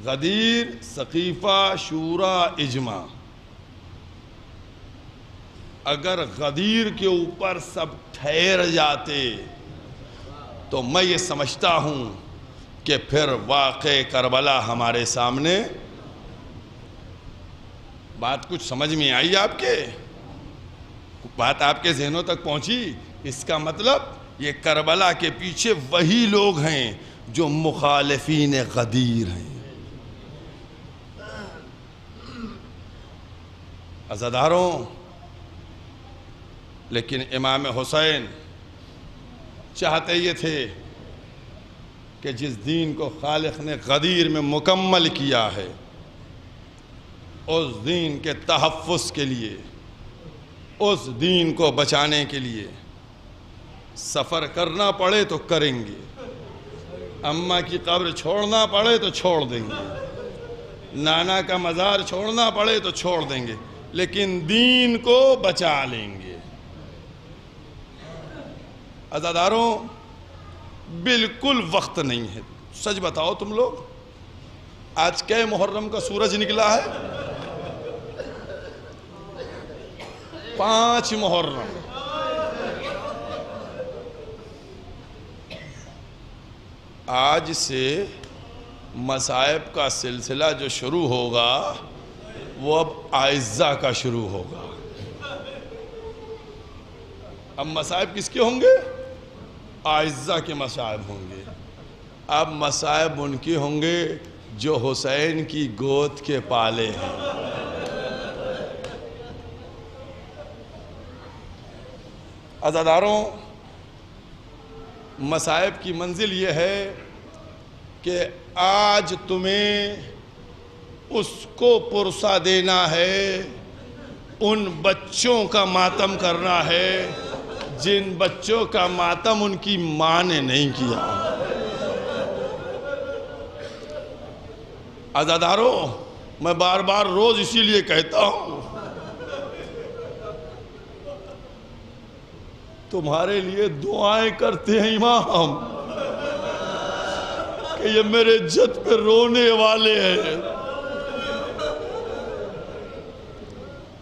Speaker 6: غدیر، سقیفہ، شورا، اجماع. اگر غدیر کے اوپر سب ٹھہر جاتے تو میں یہ سمجھتا ہوں کہ پھر واقع کربلا ہمارے سامنے. بات کچھ سمجھ میں آئی آپ کے؟ بات آپ کے ذہنوں تک پہنچی؟ اس کا مطلب یہ کربلا کے پیچھے وہی لوگ ہیں جو مخالفین غدیر ہیں. عزاداروں، لیکن امام حسین چاہتے یہ تھے کہ جس دین کو خالق نے غدیر میں مکمل کیا ہے، اس دین کے تحفظ کے لیے، اس دین کو بچانے کے لیے سفر کرنا پڑے تو کریں گے، اماں کی قبر چھوڑنا پڑے تو چھوڑ دیں گے، نانا کا مزار چھوڑنا پڑے تو چھوڑ دیں گے، لیکن دین کو بچا لیں گے. عزاداروں، بالکل وقت نہیں ہے. سچ بتاؤ تم لوگ، آج کئے محرم کا سورج نکلا ہے؟ 5 محرم. آج سے مصائب کا سلسلہ جو شروع ہوگا وہ اب اعزہ کا شروع ہوگا. اب مصائب کس کے ہوں گے؟ اعزہ کے مصائب ہوں گے. اب مصائب ان کے ہوں گے جو حسین کی گود کے پالے ہیں. عزاداروں، مصائب کی منزل یہ ہے کہ آج تمہیں اس کو پرسہ دینا ہے، ان بچوں کا ماتم کرنا ہے جن بچوں کا ماتم ان کی ماں نے نہیں کیا. عزاداروں، میں بار بار روز اسی لیے کہتا ہوں، تمہارے لیے دعائیں کرتے ہیں امام کہ یہ میرے جد پہ رونے والے ہیں.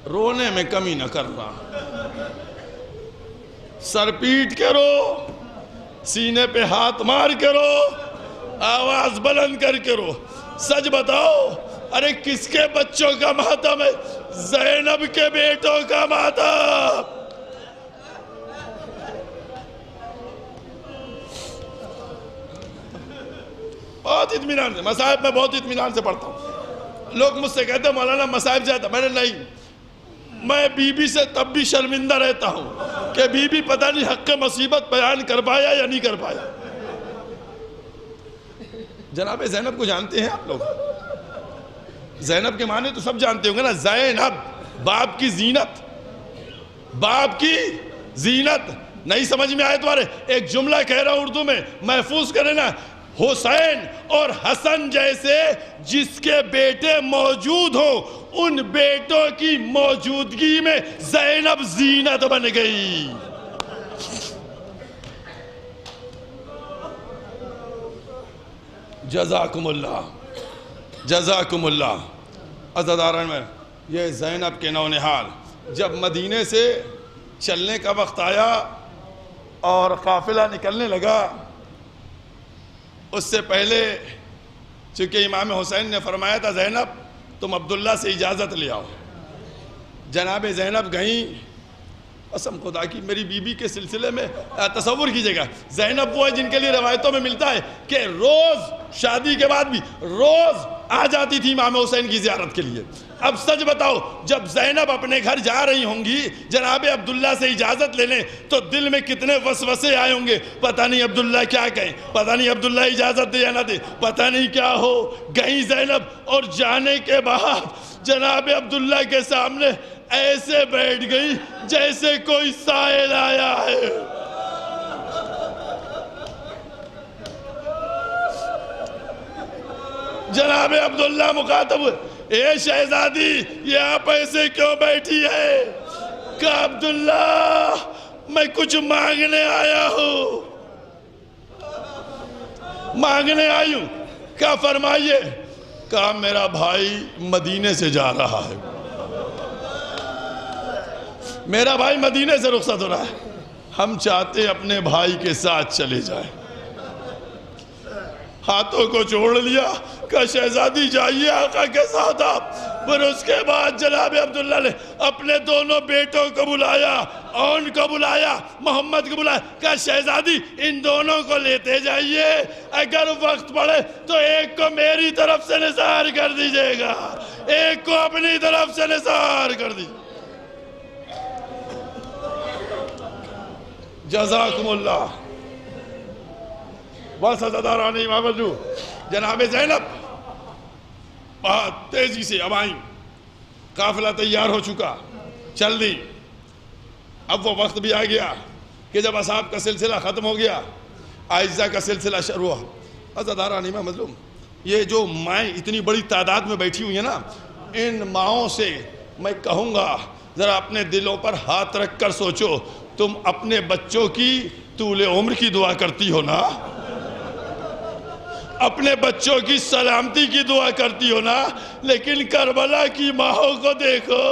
Speaker 6: رونے میں کمی نہ کرنا، سر پیٹ کے رو، سینے پہ ہاتھ مار کے رو، آواز بلند کر کے رو. سچ بتاؤ، ارے کس کے بچوں کا ماتم ہے؟ زینب کے بیٹوں کا ماتم. بہت اطمینان سے مصائب میں بہت اطمینان سے پڑھتا ہوں. لوگ مجھ سے کہتے ہیں مولانا مصائب زیادہ. میں نے نہیں، میں بی بی سے تب بھی شرمندہ رہتا ہوں کہ بی بی پتہ نہیں حق مصیبت بیان کر پایا یا نہیں کر پایا. جناب زینب کو جانتے ہیں آپ لوگ؟ زینب کے معنی تو سب جانتے ہوں گے نا. زینب، باپ کی زینت، باپ کی زینت. نہیں سمجھ میں آئے تمہارے؟ ایک جملہ کہہ رہا ہوں اردو میں، محفوظ کریں نا. حسین اور حسن جیسے جس کے بیٹے موجود ہوں، ان بیٹوں کی موجودگی میں زینب زینت بن گئی. جزاکم اللہ، جزاکم اللہ. عزاداران میں یہ زینب کے نونہال جب مدینے سے چلنے کا وقت آیا اور قافلہ نکلنے لگا، اس سے پہلے چونکہ امام حسین نے فرمایا تھا زینب تم عبداللہ سے اجازت لے آؤ. جناب زینب گئیں. قسم خدا کی میری بیوی کے سلسلے میں تصور کیجئے گا، زینب وہ ہے جن کے لیے روایتوں میں ملتا ہے کہ روز شادی کے بعد بھی روز آ جاتی تھی امام حسین کی زیارت کے لیے. اب سچ بتاؤ، جب زینب اپنے گھر جا رہی ہوں گی جناب عبداللہ سے اجازت لینے تو دل میں کتنے وسوسے آئے ہوں گے. پتہ نہیں عبداللہ کیا کہیں، پتہ نہیں عبداللہ اجازت دے یا نہ دے، پتہ نہیں کیا ہو. گئی زینب اور جانے کے بعد جناب عبداللہ کے سامنے ایسے بیٹھ گئی جیسے کوئی سائل آیا ہے. جناب عبداللہ مخاطب ہوئے، اے شہزادی یہ آپ ایسے کیوں بیٹھی ہے؟ کہا عبداللہ میں کچھ مانگنے آیا ہوں. مانگنے آئی ہوں. کہا فرمائیے. کہا میرا بھائی مدینے سے جا رہا ہے, میرا بھائی مدینے سے رخصت ہو رہا ہے, ہم چاہتے اپنے بھائی کے ساتھ چلے جائیں. ہاتھوں کو جوڑ لیا, کہا شہزادی جائیے آقا کے ساتھ آپ. پھر اس کے بعد جناب عبداللہ نے اپنے دونوں بیٹوں کو بلایا, اون کو بلایا, محمد کو بلایا. کہا شہزادی ان دونوں کو لیتے جائیے, اگر وقت پڑے تو ایک کو میری طرف سے نثار کر دیجئے گا, ایک کو اپنی طرف سے نثار کر دیجئے. جزاکم اللہ. بس عزاداران امام مجلو, جناب زینب بہت تیزی سے اب آئیں. قافلہ تیار ہو چکا, چل دی. اب وہ وقت بھی آ گیا کہ جب اصحاب کا سلسلہ ختم ہو گیا, عائشہ کا سلسلہ شروع ہوا. عزاداران امام مجلو, یہ جو مائیں اتنی بڑی تعداد میں بیٹھی ہوئی ہیں نا, ان ماؤں سے میں کہوں گا ذرا اپنے دلوں پر ہاتھ رکھ کر سوچو, تم اپنے بچوں کی طول عمر کی دعا کرتی ہو نا, اپنے بچوں کی سلامتی کی دعا کرتی ہو نا, لیکن کربلا کی ماہوں کو دیکھو,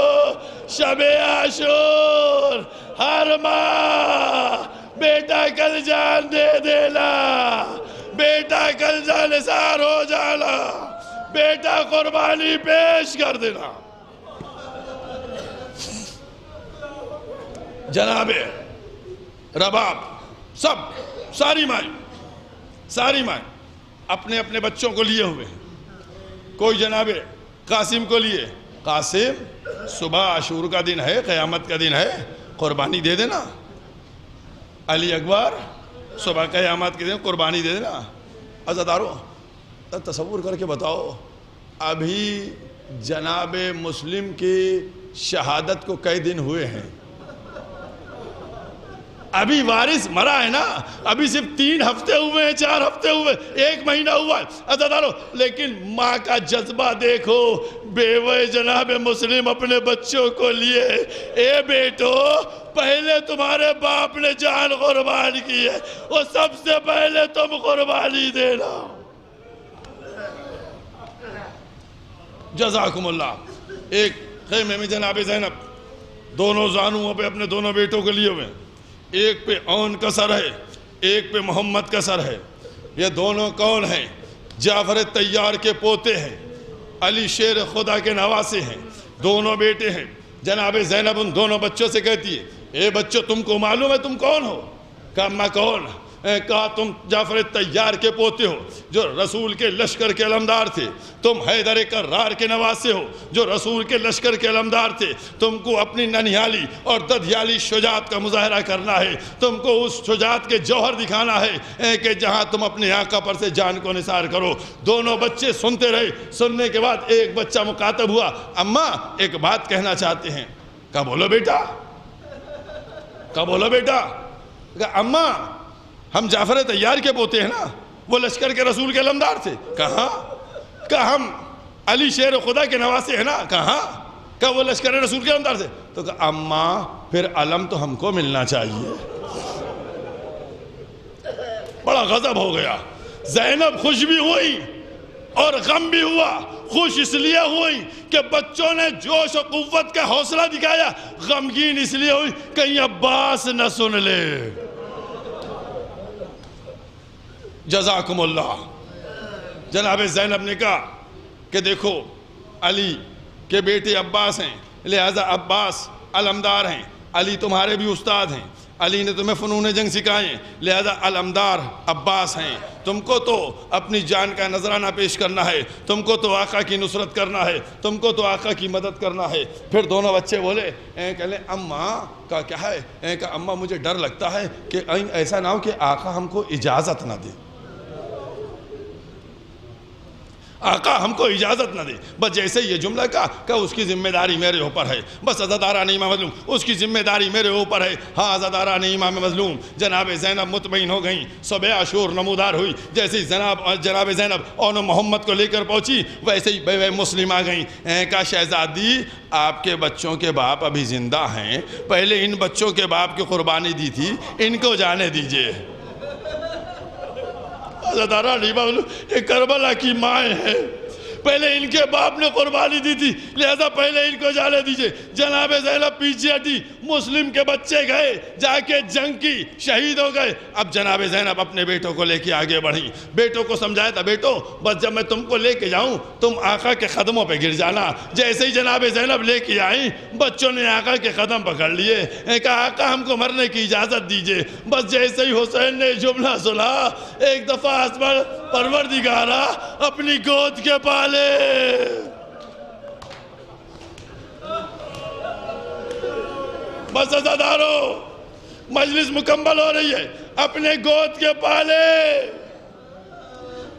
Speaker 6: شب عاشور ہر ماہ بیٹا کل جان دے دینا, بیٹا کل جان نثار ہو جانا, بیٹا قربانی پیش کر دینا. جناب رباب سب ساری مائیں اپنے اپنے بچوں کو لیے ہوئے ہیں. کوئی جناب قاسم کو لیے, قاسم صبح عاشور کا دن ہے, قیامت کا دن ہے, قربانی دے دینا. علی اکبر صبح قیامت کے دن قربانی دے دینا. عزادارو تصور کر کے بتاؤ, ابھی جناب مسلم کی شہادت کو کئی دن ہوئے ہیں, ابھی وارث مرا ہے نا, ابھی صرف 3 ہفتے ہوئے ہیں, 4 ہفتے ہوئے, 1 مہینہ ہوا ہے. عزادارو لیکن ماں کا جذبہ دیکھو, بیوہ جناب مسلم اپنے بچوں کو لیے, اے بیٹو پہلے تمہارے باپ نے جان قربان کی ہے, وہ سب سے پہلے تم قربانی دینا. جزاکم اللہ. ایک خیمے میں جناب زینب دونوں زانوں پہ اپنے دونوں بیٹوں کو لیے ہوئے ہیں, ایک پہ اون کا سر ہے, ایک پہ محمد کا سر ہے. یہ دونوں کون ہیں؟ جعفر طیار کے پوتے ہیں, علی شیر خدا کے نواسے ہیں, دونوں بیٹے ہیں. جناب زینب ان دونوں بچوں سے کہتی ہے, اے بچوں تم کو معلوم ہے تم کون ہو؟ کہا میں کون؟ کہا تم جعفر طیار کے پوتے ہو جو رسول کے لشکر کے علمدار تھے, تم حیدر کرار کے نواسے ہو جو رسول کے لشکر کے علمدار تھے. تم کو اپنی ننہالی اور ددھیالی شجاعت کا مظاہرہ کرنا ہے, تم کو اس شجاعت کے جوہر دکھانا ہے کہ جہاں تم اپنے آقا پر سے جان کو نثار کرو. دونوں بچے سنتے رہے. سننے کے بعد ایک بچہ مخاطب ہوا, اماں ایک بات کہنا چاہتے ہیں. کہا بولو بیٹا, کہا بولو بیٹا. کہا اماں ہم جعفر طیار کے پوتے ہیں نا, وہ لشکر کے رسول کے علمدار تھے. کہاں؟ کہا ہم علی شیر خدا کے نواسے ہیں نا. کہاں؟ کہا وہ لشکر رسول کے علمدار تھے. تو کہا اماں پھر علم تو ہم کو ملنا چاہیے. بڑا غضب ہو گیا. زینب خوش بھی ہوئی اور غم بھی ہوا. خوش اس لیے ہوئی کہ بچوں نے جوش و قوت کا حوصلہ دکھایا, غمگین اس لیے ہوئی کہیں عباس نہ سن لے. جزاکم اللہ. جناب زینب نے کہا کہ دیکھو علی کے بیٹے عباس ہیں, لہذا عباس علمدار ہیں, علی تمہارے بھی استاد ہیں, علی نے تمہیں فنون جنگ سکھائے ہیں, لہذا علمدار عباس ہیں. تم کو تو اپنی جان کا نذرانہ پیش کرنا ہے, تم کو تو آقا کی نصرت کرنا ہے, تم کو تو آقا کی مدد کرنا ہے. پھر دونوں بچے بولے, کہلے اماں کا کیا ہے؟ کہ اماں مجھے ڈر لگتا ہے کہ ایسا نہ ہو کہ آقا ہم کو اجازت نہ دے, آقا ہم کو اجازت نہ دے. بس جیسے یہ جملہ کہا کہ اس کی ذمہ داری میرے اوپر ہے. بس عزاداران امام مظلوم اس کی ذمہ داری میرے اوپر ہے. ہاں عزاداران امام مظلوم جناب زینب مطمئن ہو گئیں. صبح عاشور نمودار ہوئی. جیسے جناب زینب اون محمد کو لے کر پہنچی ویسے ہی بیوہ مسلم آ گئیں. کہا شہزادی آپ کے بچوں کے باپ ابھی زندہ ہیں, پہلے ان بچوں کے باپ کی قربانی دی تھی, ان کو جانے دیجئے. عزادارہ نہیں بولو، یہ کربلا کی مائیں ہیں، پہلے ان کے باپ نے قربانی دی تھی، لہذا پہلے ان کو جانے دیجئے۔ جناب زینب پیچھے ہٹی، مسلم کے بچے گئے جا کے جنگ کی، شہید ہو گئے۔ اب جناب زینب اپنے بیٹوں کو لے کے آگے بڑھی، بیٹوں کو سمجھایا تھا بیٹو بس جب میں تم کو لے کے جاؤں تم آقا کے قدموں پہ گر جانا۔ جیسے ہی جناب زینب لے کے آئیں، بچوں نے آقا کے قدم پکڑ لیے، کہا آقا ہم کو مرنے کی اجازت دیجئے۔ بس جیسے ہی حسین نے جملہ سنا، ایک دفعہ آسمان پروردگارا اپنی گود کے پالے، بس عزادارو مجلس مکمل ہو رہی ہے، اپنے گود کے پالے،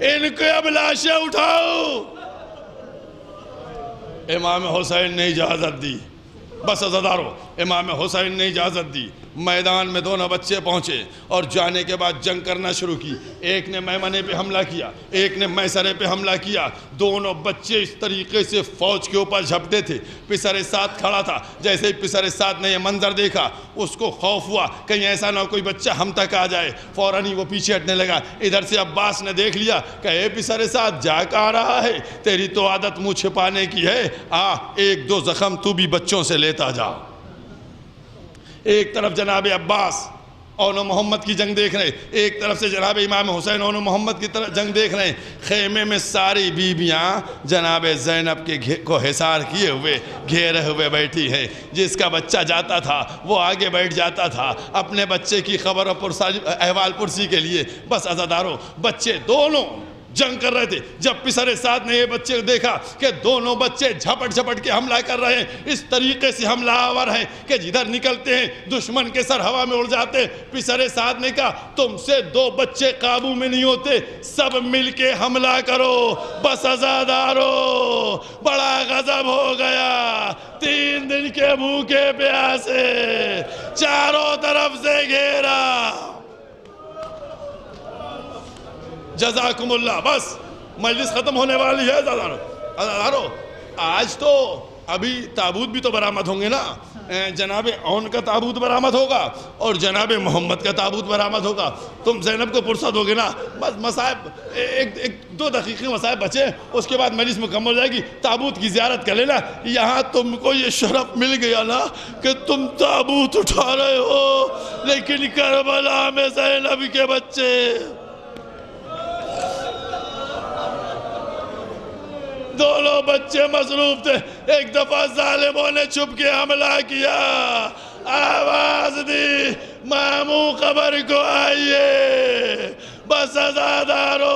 Speaker 6: ان کو اب لاشیں اٹھاؤ۔ امام حسین نے اجازت دی، بس عزادارو امام حسین نے اجازت دی، میدان میں دونوں بچے پہنچے اور جانے کے بعد جنگ کرنا شروع کی۔ ایک نے میمنے پہ حملہ کیا، ایک نے میسرے پہ حملہ کیا، دونوں بچے اس طریقے سے فوج کے اوپر جھپٹے تھے۔ پسر سعد کھڑا تھا، جیسے ہی پسر سعد نے یہ منظر دیکھا اس کو خوف ہوا کہیں ایسا نہ کوئی بچہ ہم تک آ جائے، فوراً ہی وہ پیچھے ہٹنے لگا۔ ادھر سے عباس نے دیکھ لیا کہ اے پسر سعد جا کے آ رہا ہے، تیری تو عادت منہ چھپانے کی ہے، ایک دو زخم تو بھی بچوں سے لیتا جا۔ ایک طرف جناب عباس اون محمد کی جنگ دیکھ رہے ہیں، ایک طرف سے جناب امام حسین اون محمد کی طرف جنگ دیکھ رہے ہیں۔ خیمے میں ساری بیویاں جناب زینب کے کو حصار کیے ہوئے گھیرے ہوئے بیٹھی ہیں۔ جس کا بچہ جاتا تھا وہ آگے بیٹھ جاتا تھا اپنے بچے کی خبر اور احوال پرسی کے لیے۔ بس عزادارو بچے دونوں جنگ کر رہے تھے۔ جب پسر سعد نے یہ بچے دیکھا کہ دونوں بچے جھپٹ جھپٹ کے حملہ کر رہے ہیں، اس طریقے سے حملہ آور ہیں کہ جدھر نکلتے ہیں دشمن کے سر ہوا میں اڑ جاتے، پسر سعد نے کہا تم سے دو بچے قابو میں نہیں ہوتے، سب مل کے حملہ کرو۔ بس عزادارو بڑا غضب ہو گیا، 3 دن کے بھوکے پیاسے، چاروں طرف سے گھیرا۔ جزاکم اللہ، بس مجلس ختم ہونے والی ہے۔ عزادارو آج تو ابھی تابوت بھی تو برآمد ہوں گے نا، جناب اون کا تابوت برآمد ہوگا اور جناب محمد کا تابوت برآمد ہوگا۔ تم زینب کو پرسد ہوگے نا، بس مصائب ایک 2 دقیقے مصائب بچے، اس کے بعد مجلس مکمل ہو جائے گی، تابوت کی زیارت کر لینا۔ یہاں تم کو یہ شرف مل گیا نا کہ تم تابوت اٹھا رہے ہو، لیکن کربلا میں زینب کے بچے، دونوں بچے مصروف تھے۔ ایک دفعہ ظالموں نے چھپ کے حملہ کیا، آواز دی ماموں قبر کو آئیے۔ بس عزادارو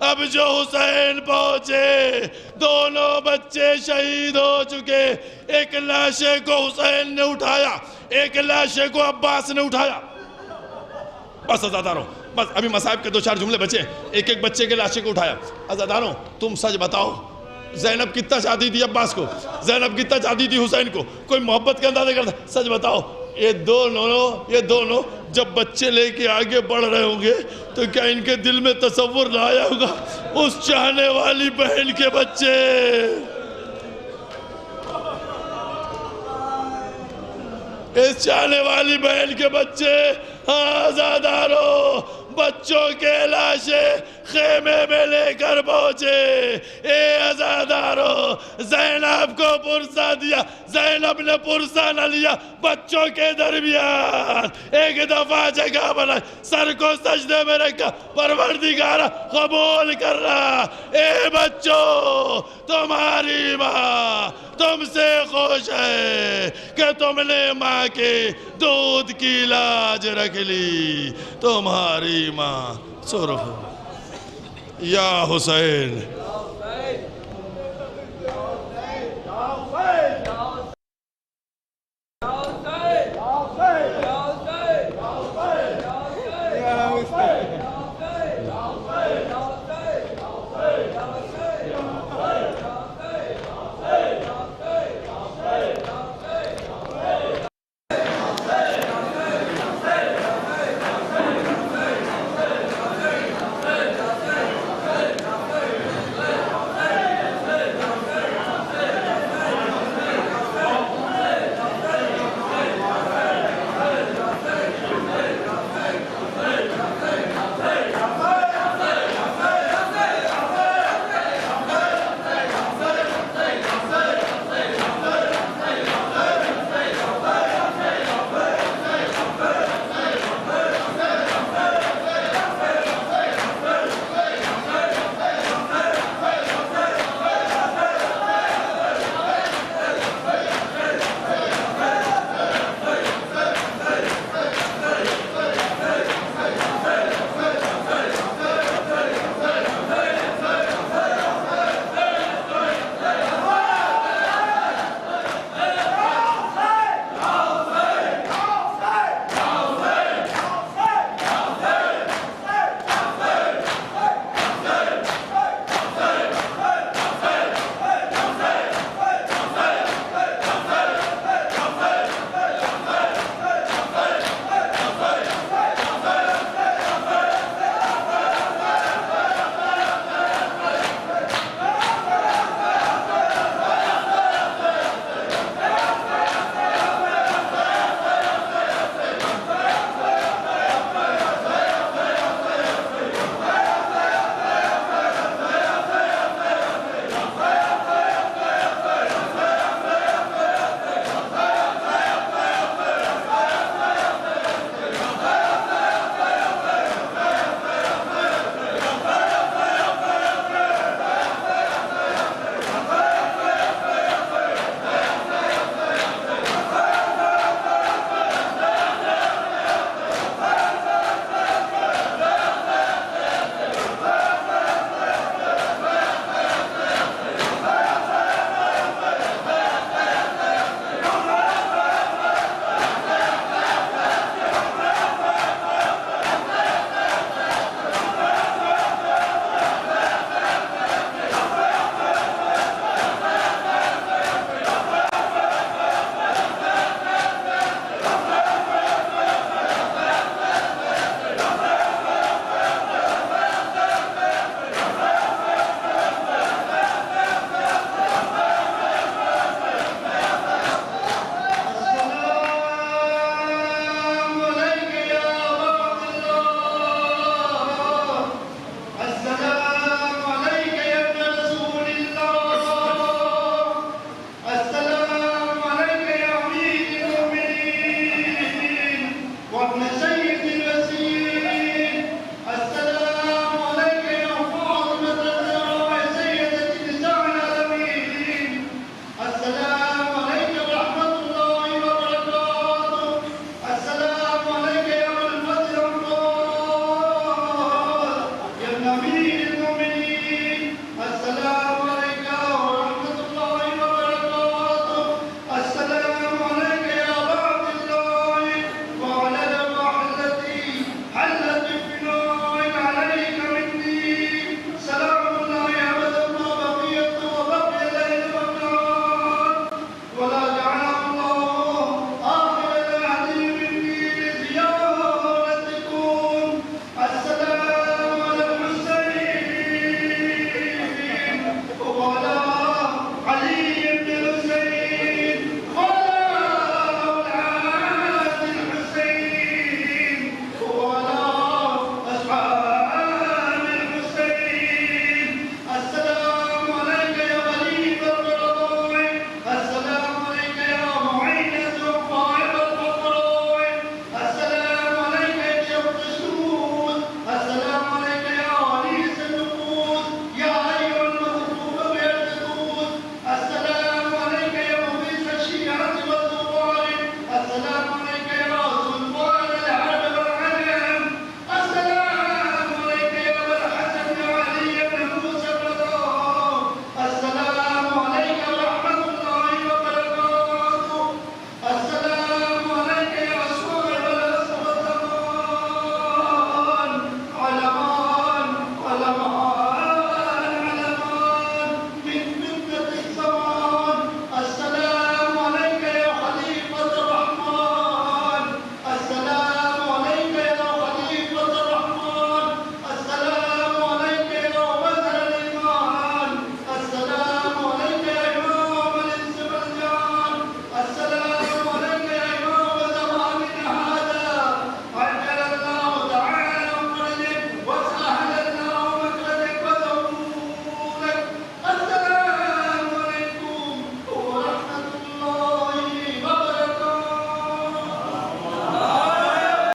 Speaker 6: اب جو حسین پہنچے، دونوں بچے شہید ہو چکے۔ ایک لاشے کو حسین نے اٹھایا، ایک لاشے کو عباس نے اٹھایا۔ بس عزادارو بس ابھی مصائب کے 2-4 جملے بچے، ایک ایک بچے کے لاشے کو اٹھایا۔ عزادارو تم سچ بتاؤ، زینب کتنا چاہتی تھی عباس کو، زینب کتنا چاہتی تھی حسین کو، کوئی محبت کا اندازہ کرتا؟ سچ بتاؤ یہ دونوں جب بچے لے کے آگے بڑھ رہے ہوں گے تو کیا ان کے دل میں تصور نہ آیا ہوگا اس چاہنے والی بہن کے بچے، اس چاہنے والی بہن کے بچے؟ عزادارو بچوں کے لاشیں خیمے میں لے کر پہنچے۔ اے عزادارو زینب کو پرسہ دیا، زینب نے پرسہ نہ لیا، بچوں کے درمیان ایک دفعہ جگہ بنائی، سر کو سجدے میں رکھا، پروردگارا قبول کر رہا۔ اے بچوں تمہاری ماں تم سے خوش ہے کہ تم نے ماں کے دودھ کی لاج رکھ لی، تمہاری ماں سرخ یا حسین